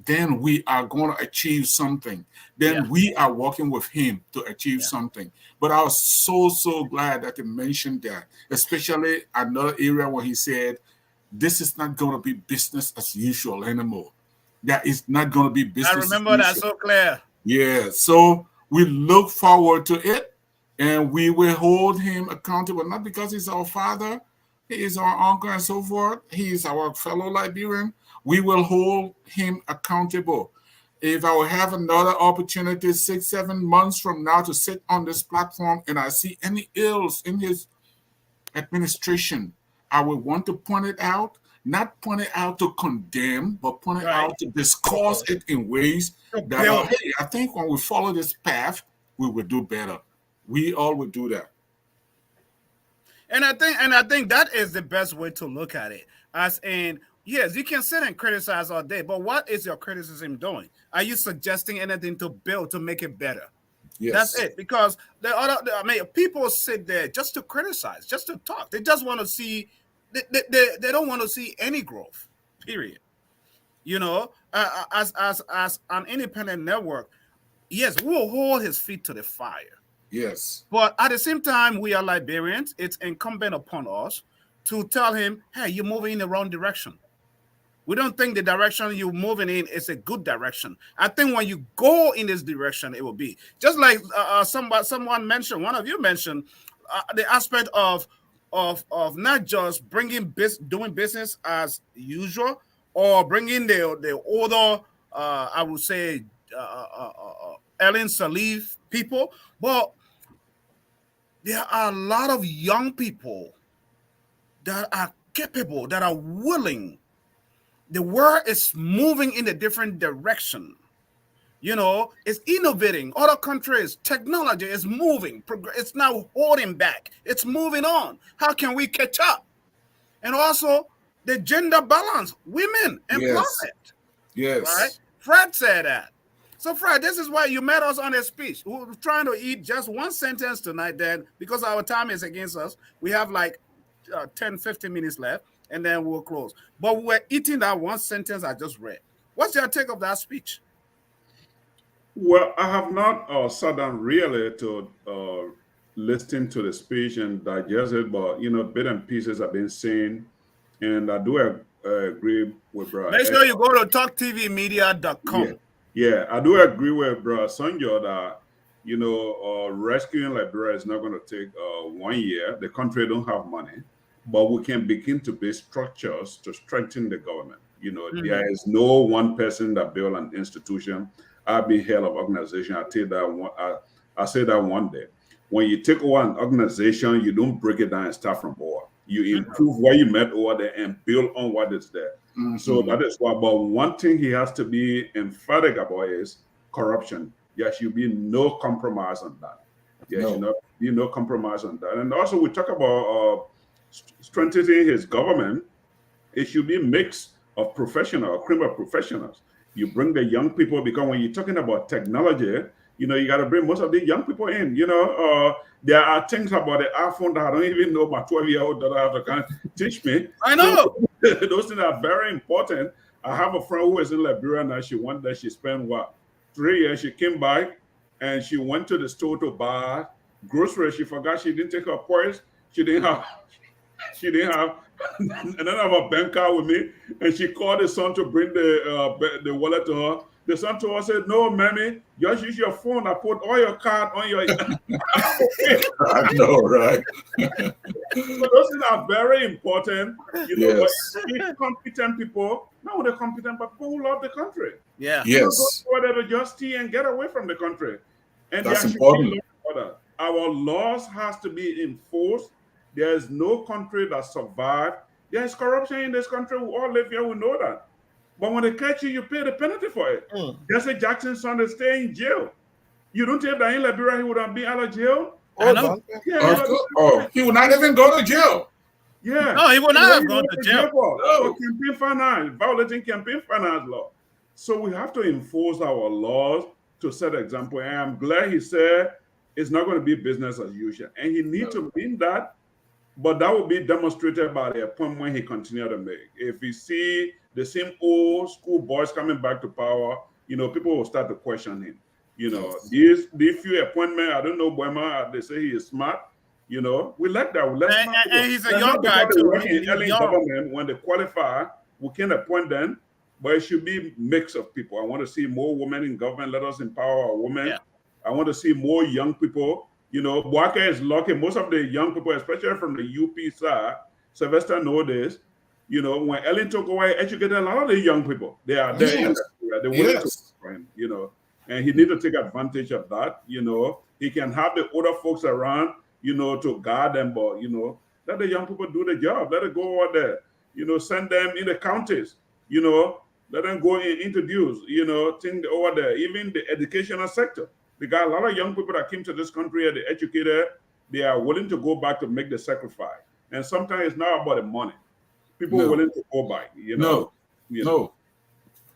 then we are going to achieve something. Then we are working with him to achieve something. But I was so glad that he mentioned that, especially another area where he said, this is not going to be business as usual anymore. That is not going to be business I remember that so clear. Yeah, so we look forward to it, and we will hold him accountable, not because he's our father, he is our uncle and so forth. He is our fellow Liberian. We will hold him accountable. If I will have another opportunity 6-7 months from now to sit on this platform and I see any ills in his administration, I will want to point it out, not point it out to condemn, but point it out to discuss it in ways that, hey, I think when we follow this path, we will do better. We all will do that. And I think that is the best way to look at it. As in, yes, you can sit and criticize all day, but what is your criticism doing? Are you suggesting anything to build, to make it better? Yes. That's it. Because people sit there just to criticize, just to talk. They just want to see they don't want to see any growth, period. You know, as an independent network, yes, we'll hold his feet to the fire. Yes. But at the same time, we are Liberians. It's incumbent upon us to tell him, hey, you're moving in the wrong direction. We don't think the direction you're moving in is a good direction. I think when you go in this direction, it will be. Just like someone mentioned, one of you mentioned, the aspect of not just doing business as usual, or bringing the older, I would say, Ellen Salif people, but there are a lot of young people that are capable, that are willing. The world is moving in a different direction. You know, it's innovating. Other countries, technology is moving. It's now holding back. It's moving on. How can we catch up? And also the gender balance, women, employment. Yes. Right? Fred said that. So, Fred, this is why you met us on a speech. We were trying to eat just one sentence tonight. Then, because our time is against us, we have like 10, 15 minutes left, and then we'll close. But we're eating that one sentence I just read. What's your take of that speech? Well, I have not sat down really to listen to the speech and digest it, but bit and pieces have been seen, and I do agree with Brother. Make sure you go to talktvmedia.com. Yeah, I do agree with Brother Sanjo that rescuing Liberia is not going to take 1 year. The country don't have money, but we can begin to build structures to strengthen the government. There is no one person that built an institution. I've been head of organization. I say that one day. When you take over an organization, you don't break it down and start from before. You improve what you met over there and build on what is there. So that is why. But one thing he has to be emphatic about is corruption. There should be no compromise on that. There should not be no compromise on that. And also, we talk about strengthening his government. It should be a mix of criminal professionals. You bring the young people, because when you're talking about technology, you got to bring most of the young people in. There are things about the iPhone that I don't even know my 12-year-old daughter have to kind of teach me. I know. So, those things are very important. I have a friend who is in Liberia now. She went there. She spent 3 years. She came back and she went to the store to buy groceries. She forgot she didn't take her purse. She didn't have, and then I have a bank card with me, and she called the son to bring the wallet to her. The son to her said, "No, mammy, just use your phone. I put all your card on your." I know, right? So those things are very important. Yes. But competent people, not the competent, but people who love the country. Yeah. Yes. Go to justice and get away from the country. And that's important. Our laws has to be enforced. There is no country that survived. There is corruption in this country. We all live here. We know that. But when they catch you, you pay the penalty for it. Jesse Jackson's son is staying in jail. You don't think that in Liberia he would have been out of jail? He would not even go to jail. Yeah. No, he would not have gone to jail. For campaign finance, violating campaign finance law. So we have to enforce our laws to set an example. And I'm glad he said it's not going to be business as usual. And he needs to mean that. But that will be demonstrated by the appointment he continued to make. If we see the same old school boys coming back to power, people will start to question him. These few appointments, I don't know, Boema, they say he is smart. We like that. We like and he's a young guy too. In government, when they qualify, we can appoint them, but it should be a mix of people. I want to see more women in government. Let us empower our women. Yeah. I want to see more young people. Boaka is lucky. Most of the young people, especially from the UP side, Sylvester know this. When Ellen took away, educated a lot of the young people. They are there. They want to, and he needs to take advantage of that. He can have the older folks around, to guard them, but let the young people do the job. Let it go over there. Send them in the counties. Let them go and introduce. Things over there. Even the educational sector. We got a lot of young people that came to this country, they're educated, they are willing to go back to make the sacrifice. And sometimes it's not about the money. People are willing to go back, No.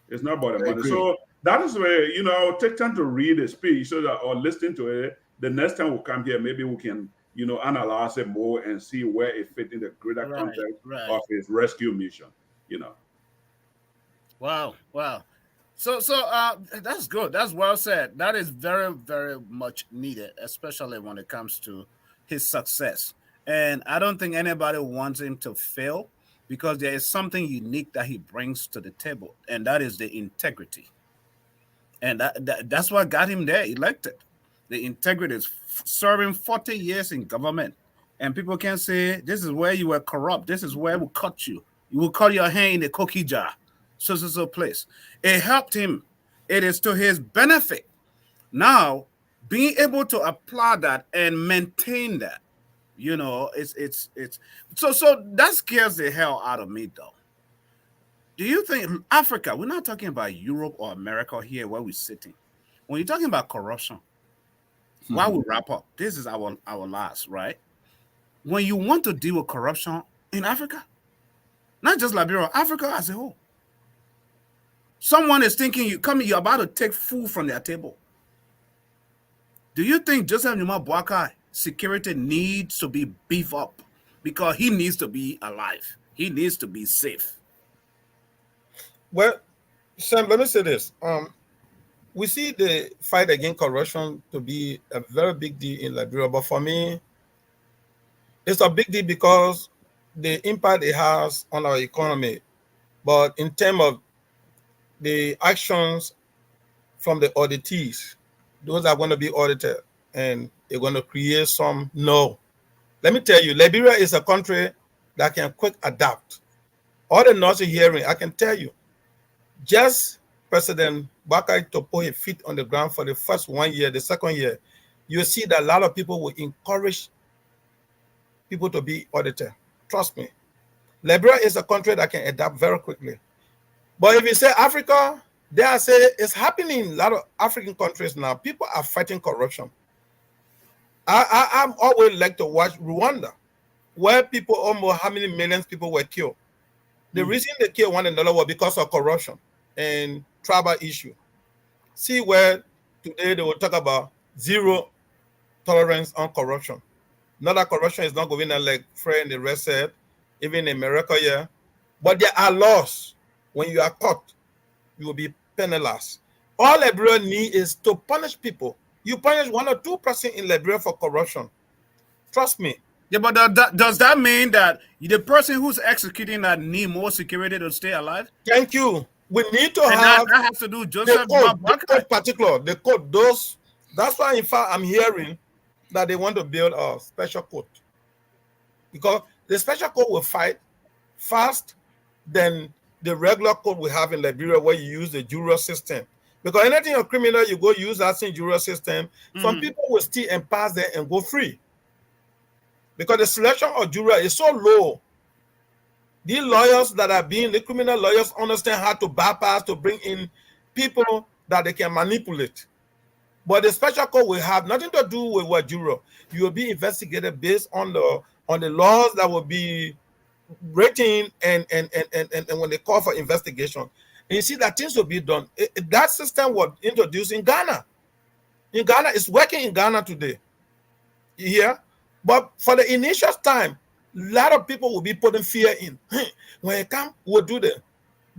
It's not about the money. So that is where, I'll take time to read the speech or listen to it. The next time we come here, maybe we can analyze it more and see where it fit in the greater context of his rescue mission. Wow. So that's good. That's well said. That is very, very much needed, especially when it comes to his success. And I don't think anybody wants him to fail because there is something unique that he brings to the table, and that is the integrity. And that's what got him there elected. The integrity is serving 40 years in government. And people can say, this is where you were corrupt. This is where we cut you. You will cut your hand in the cookie jar. So place. It helped him. It is to his benefit. Now, being able to apply that and maintain that, it's so that scares the hell out of me though. Do you think Africa, we're not talking about Europe or America here where we're sitting. When you're talking about corruption, while we wrap up, this is our last, right? When you want to deal with corruption in Africa, not just Liberia, Africa as a whole. Someone is thinking you're about to take food from their table. Do you think Joseph Numa Boakai security needs to be beefed up because he needs to be alive? He needs to be safe. Well, Sam, let me say this. We see the fight against corruption to be a very big deal in Liberia, but for me, it's a big deal because the impact it has on our economy. But in terms of the actions from the auditees, those are going to be audited and they're going to create some no. Let me tell you, Liberia is a country that can quick adapt. All the noise you're hearing, I can tell you, just President Bakari to put his feet on the ground for the first 1 year, the second year, you see that a lot of people will encourage people to be audited. Trust me. Liberia is a country that can adapt very quickly. But if you say Africa, they are say it's happening in a lot of African countries now. People are fighting corruption. I'm always like to watch Rwanda, where people almost how many millions people were killed. The reason they killed one another was because of corruption and tribal issue. See where today they will talk about zero tolerance on corruption. Not that corruption is not going on like Fred and the rest said, even in America, yeah. But there are laws. When you are caught, you will be penalized. All Liberia need is to punish people. You punish 1 or 2% in Liberia for corruption. Trust me. Yeah, but does that mean that the person who's executing that need more security to stay alive? Thank you. We need to and have that has to do Joseph the code particular. The code, those. That's why, in fact, I'm hearing that they want to build a special code. Because the special code will fight fast than the regular code we have in Liberia where you use the juror system. Because anything a criminal, you go use that same juror system. Some people will steal and pass there and go free. Because the selection of juror is so low. These lawyers that are being, the criminal lawyers understand how to bypass, to bring in people that they can manipulate. But the special code will have nothing to do with what juror. You will be investigated based on the laws that will be written and when they call for investigation. And you see that things will be done. That system was introduced in Ghana. In Ghana, it's working in Ghana today. You hear? But for the initial time, a lot of people will be putting fear in. When it comes, we'll do that.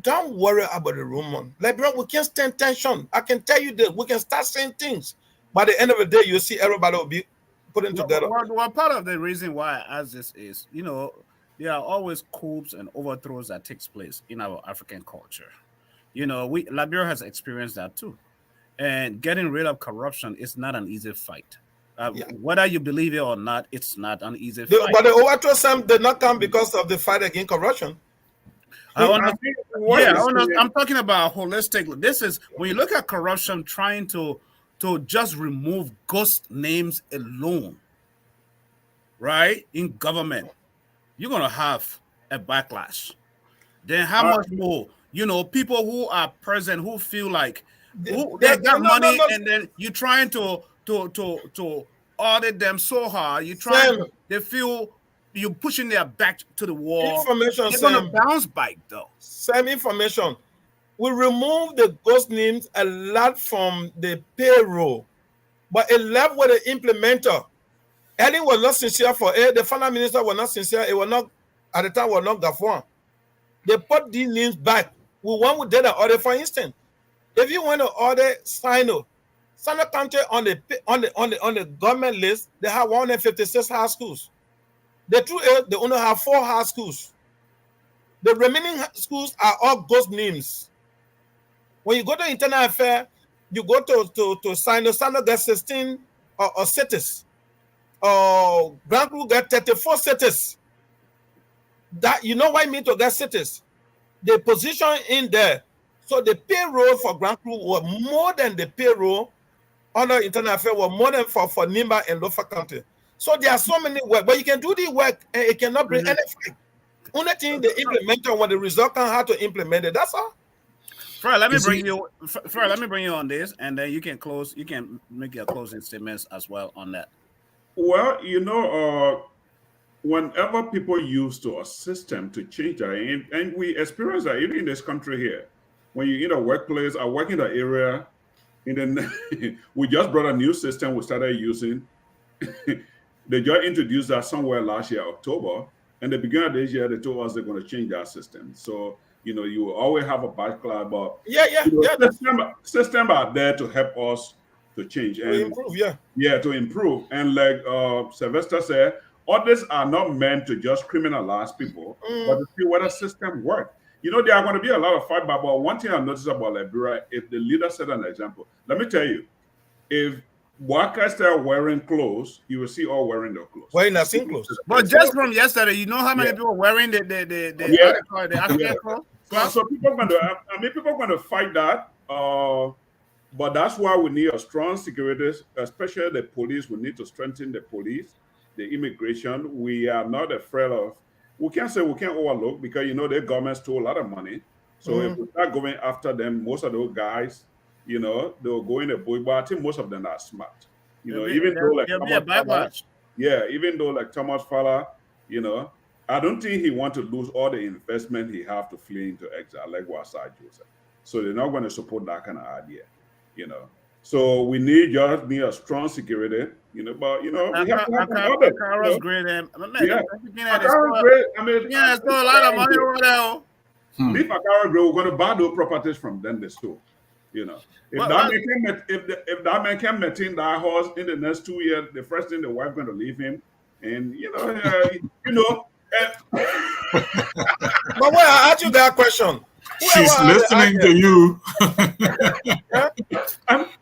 Don't worry about the rumor. Like, bro, we can't stand tension. I can tell you that we can start saying things. By the end of the day, you'll see everybody will be putting together. Well, part of the reason why I ask this is, there are always coups and overthrows that takes place in our African culture. Liberia has experienced that too. And getting rid of corruption is not an easy fight. Whether you believe it or not, it's not an easy fight. But the overthrow Sam did not come because of the fight against corruption. I'm talking about holistic. This is when you look at corruption, trying to just remove ghost names alone, right? In government, you're gonna have a backlash. Then how much more? People who are present who feel like they got money, and then you're trying to audit them so hard. They feel you're pushing their back to the wall. Information, they're gonna bounce back though. Same information. We remove the ghost names a lot from the payroll, but it left with the implementer. Ellen was not sincere for it. The finance minister was not sincere. It was not, at the time, was not Gafwan. They put these names back. We want to did an order, for instance. If you want to order Sino County on the government list, they have 156 high schools. The truth is, they only have 4 high schools. The remaining schools are all ghost names. When you go to internal affair, you go to Sino gets 16 or cities. Grand Crew get 34 cities. That, you know why I mean to get cities? The position in there. So the payroll for Grand Crew was more than the payroll under internal affairs, was more than for Nimba and Lofa County. So there are so many work, but you can do the work and it cannot bring anything. Only thing they implement when the result can how to implement it. That's all. Fred, let me bring you on this, and then you can close. You can make your closing statements as well on that. Well, whenever people use a system to change that, and we experience that even in this country here, when you're in a workplace, I work in the area, and then we just brought a new system we started using. They just introduced that somewhere last year, October, and the beginning of this year, they told us they're going to change that system. So, you will always have a backlog, but systems are there to help us to change and improve, to improve. And like Sylvester said, others are not meant to just criminalize people, but to see whether system work. There are going to be a lot of fight, but one thing I noticed about Liberia, if the leader set an example, let me tell you, if workers start wearing clothes, you will see all wearing their clothes. Wearing the same clothes. But just from yesterday, you know how many people wearing the African clothes? So people are going to fight that. But that's why we need a strong security, especially the police. We need to strengthen the police, the immigration. We are not afraid of. We can't say we can't overlook because the government stole a lot of money. So if we start going after them, most of those guys, they will go in the bush. But I think most of them are smart. Even though like Thomas Fowler, I don't think he wants to lose all the investment he have to flee into exile, like Wasai Joseph. So they're not going to support that kind of idea. So we need a strong security, but we have to have Akara's great. great. I mean, still a lot of money over there. If Akara great, we're going to buy those properties from them. They stole. If that man can maintain that house in the next 2 years, the first thing the wife going to leave him, and But wait, I ask you that question. She's listening to you.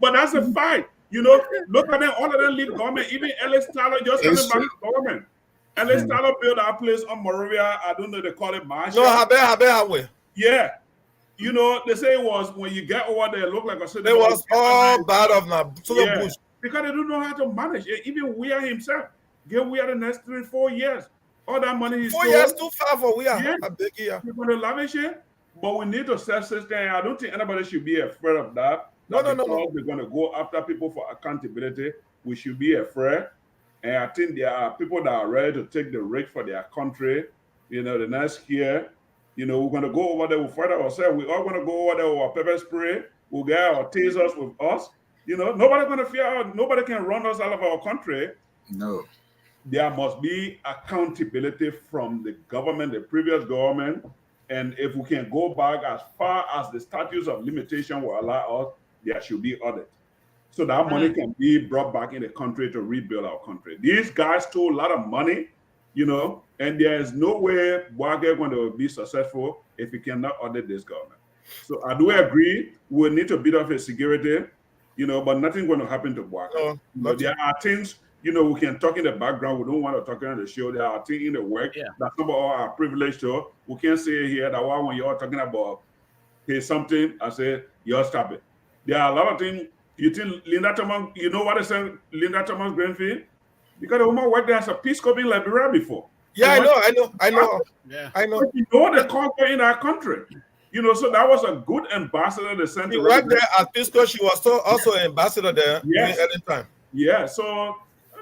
But that's a fact. Look at them, all of them leave government. Even Ellis Tyler just coming back to government. Ellis Tyler built our place on Moravia. I don't know, they call it Marshall. No, Habe. Yeah. They say it was when you get over there, it looked like a city. It was all bad of now. Bush. Because they don't know how to manage it. Even Weir himself. Get Weir the next 3-4 years. All that money is 4 years too far for Weir. Yeah. You're going to lavish it. But we need to set system. I don't think anybody should be afraid of that. No. We're going to go after people for accountability. We should be afraid. And I think there are people that are ready to take the risk for their country. The next year, we're going to go over there. We'll fight ourselves. We're all going to go over there with our pepper spray. We'll get our tasers with us. Nobody's going to fear. Nobody can run us out of our country. No. There must be accountability from the government, the previous government. And if we can go back as far as the statutes of limitation will allow us, there should be audit. So that money can be brought back in the country to rebuild our country. These guys stole a lot of money, and there is no way we're going to be successful if we cannot audit this government. So I do agree we need to build up a security, but nothing's going to happen to Bwaka. There are things, we can talk in the background. We don't want to talk on the show. There are things in the work that some of us are privileged to. We can't say here that when you're talking about something, I say, you're stop it. There are a lot of things. You think Linda Thomas, you know what I said, Linda Thomas Greenfield? Because the woman worked there as a Peace Corps in Liberia before. Yeah, I know. Yeah. I know. But the culture in our country. So that was a good ambassador they sent. She worked there at Peace Corps. She was also an ambassador there at the time. Yeah, so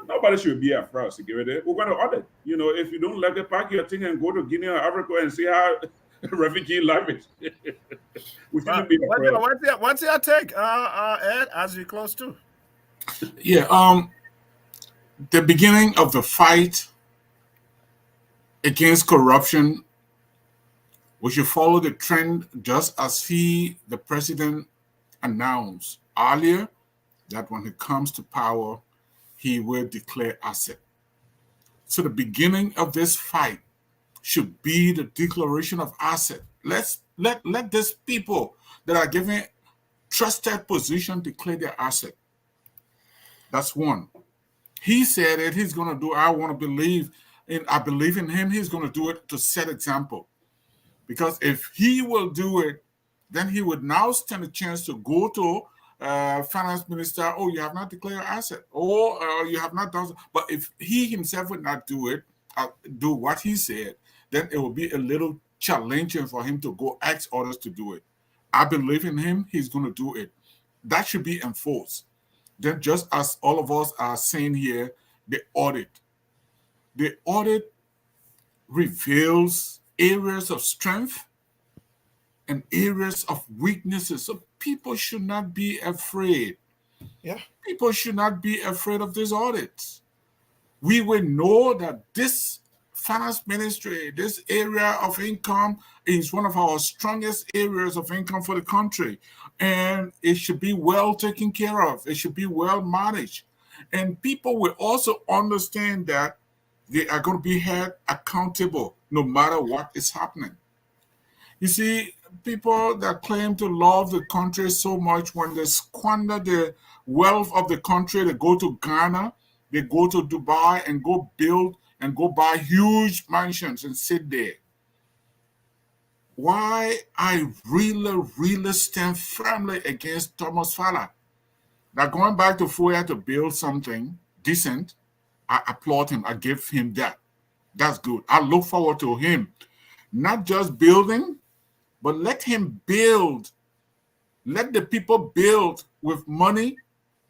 nobody should be afraid of security. We're going to audit. If you don't like the pack your thing and go to Guinea or Africa and see how refugee life is. We shouldn't be afraid. What's your take, Ed, as we close too? Yeah. the beginning of the fight against corruption, we should follow the trend just as the president, announced earlier that when he comes to power, he will declare asset. So the beginning of this fight should be the declaration of asset. Let these people that are given trusted position declare their asset. That's one. He said it. He's going to do. I want to believe in. I believe in him. He's going to do it to set example. Because if he will do it, then he would now stand a chance to go to finance minister. Oh, you have not declared your asset. Or you have not done so. But if he himself would not do it, do what he said, then it will be a little challenging for him to go ask others to do it. I believe in him. He's going to do it. That should be enforced. Then just as all of us are saying here, the audit. The audit reveals areas of strength and areas of weaknesses. So people should not be afraid. Yeah. People should not be afraid of these audits. We will know that this finance ministry, this area of income is one of our strongest areas of income for the country. And it should be well taken care of. It should be well managed. And people will also understand that they are going to be held accountable no matter what is happening. You see, people that claim to love the country so much, when they squander the wealth of the country, they go to Ghana, they go to Dubai and go build and go buy huge mansions and sit there. Why I really stand firmly against Thomas Fowler. Now, going back to Foya to build something decent, I applaud him. I give him that. That's good. I look forward to him not just building, but let him build. Let the people build with money,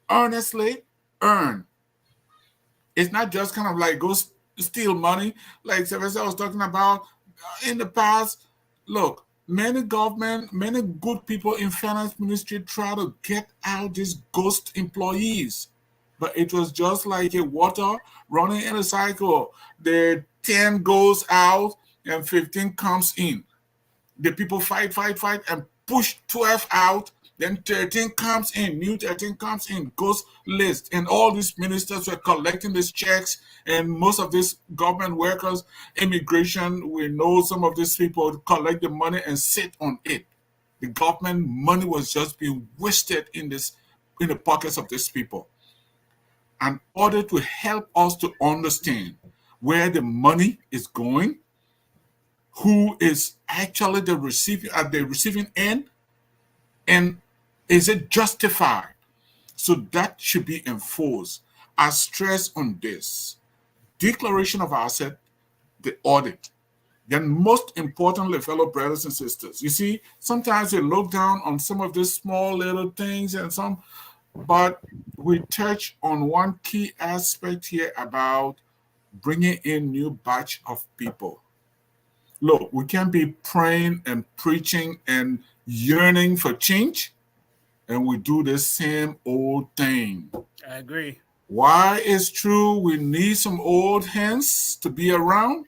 earnestly earn. It's not just kind of like go steal money, like Sylvester was talking about in the past. Look, many good people in finance ministry try to get out these ghost employees. But it was just like a water running in a cycle. The 10 goes out and 15 comes in. The people fight, and push 12 out. Then 13 comes in, new 13 comes in, goes list. And all these ministers were collecting these checks. And most of these government workers, immigration, we know some of these people collect the money and sit on it. The government money was just being wasted in the pockets of these people. In order to help us to understand where the money is going, who is actually the receiving end, and is it justified? So that should be enforced. I stress on this. Declaration of asset, the audit. Then most importantly, fellow brothers and sisters, you see, sometimes they look down on some of these small little things but we touch on one key aspect here about bringing in new batch of people. Look, we can't be praying and preaching and yearning for change, and we do the same old thing. I agree. Why it's true we need some old hands to be around?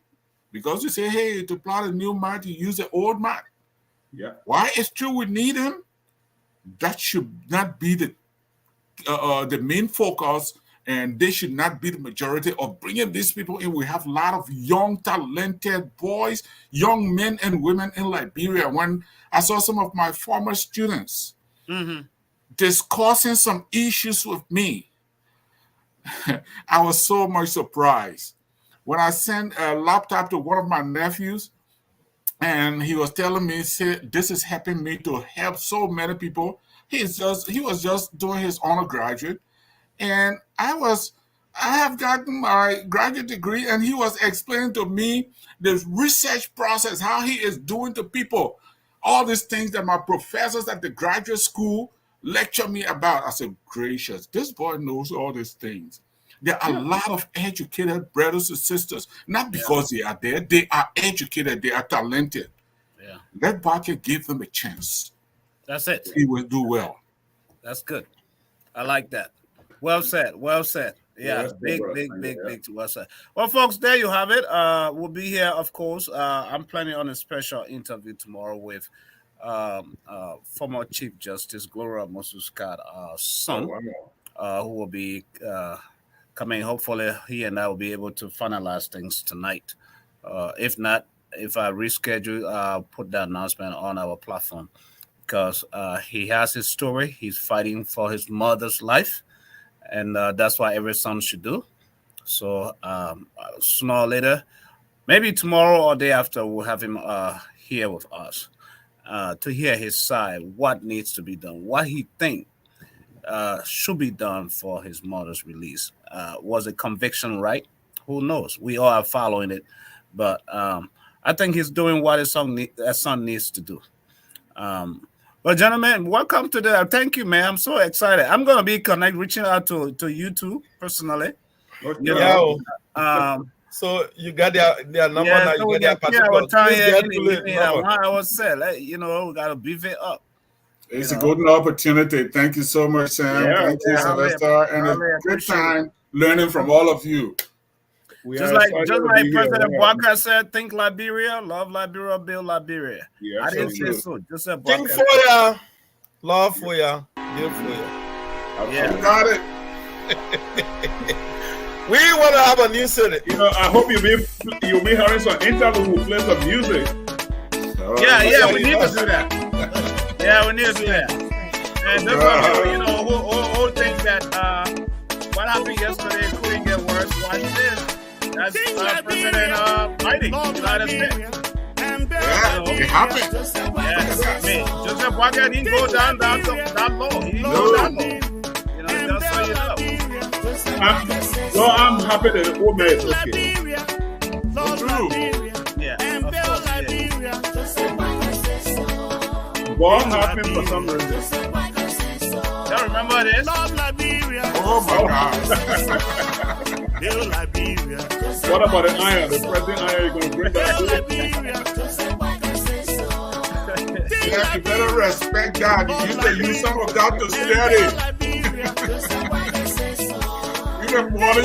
Because you say, hey, to plot a new mat, you use the old mat. Yeah. Why it's true we need them? That should not be the main focus, and they should not be the majority of bringing these people in. We have a lot of young, talented boys, young men and women in Liberia. When I saw some of my former students discussing some issues with me, I was so much surprised. When I sent a laptop to one of my nephews, and he was telling me, this is helping me to help so many people. He was just doing his undergraduate, and I have gotten my graduate degree, and he was explaining to me the research process, how he is doing to people, all these things that my professors at the graduate school lecture me about. I said, gracious, this boy knows all these things. There are a lot of educated brothers and sisters, not because they are there, they are educated, they are talented. Yeah. Let Barker give them a chance. That's it. He will do well. That's good. I like that. Well said. Well said. Yeah, Yes, big, brother. big, big, Yeah. big to us. Well, folks, there you have it. We'll be here, of course. I'm planning on a special interview tomorrow with former Chief Justice Gloria Mususkat, Oh, son, wow. who will be coming. Hopefully, he and I will be able to finalize things tonight. If not, if I reschedule, I'll put that announcement on our platform because he has his story. He's fighting for his mother's life, and that's what every son should do. So sooner or later, maybe tomorrow or day after, we'll have him here with us to hear his side, what needs to be done, what he think should be done for his mother's release. Was a conviction right? Who knows? We all are following it, but I think he's doing what his son needs to do. Well, gentlemen, welcome to the. Thank you, man. I'm so excited. I'm gonna be reaching out to you two personally. You know, so you got their number now. So You get their our time here particular number. 1 hour set. You know, we gotta beef it up. It's a golden opportunity. Thank you so much, Sam. Yeah, Thank you, Sylvester. And a good time learning from all of you. Just like President Walker said, think Liberia, love Liberia, build Liberia. Yeah, I didn't say so. Just said think for ya, love for ya, build for ya. Yeah, got it. We want to have a new city. You know, I hope you'll be having some interview who play some music. Yeah, we need to do that. Yeah, we need to do that. And those of you know, who think that what happened yesterday couldn't get worse, watch this. That's President Biden, United States. Yeah, it happened. Yeah, Joseph Walker didn't go down that low. He didn't go down low. You know, just so you know. I'm happy that the old man is okay. True. Yeah, of course. Bomb happened for some reason. Y'all remember this? Oh my God. What about the iron? The president iron, you're going to bring that? Yeah, you better respect God. You need to use some of God to study. You don't want to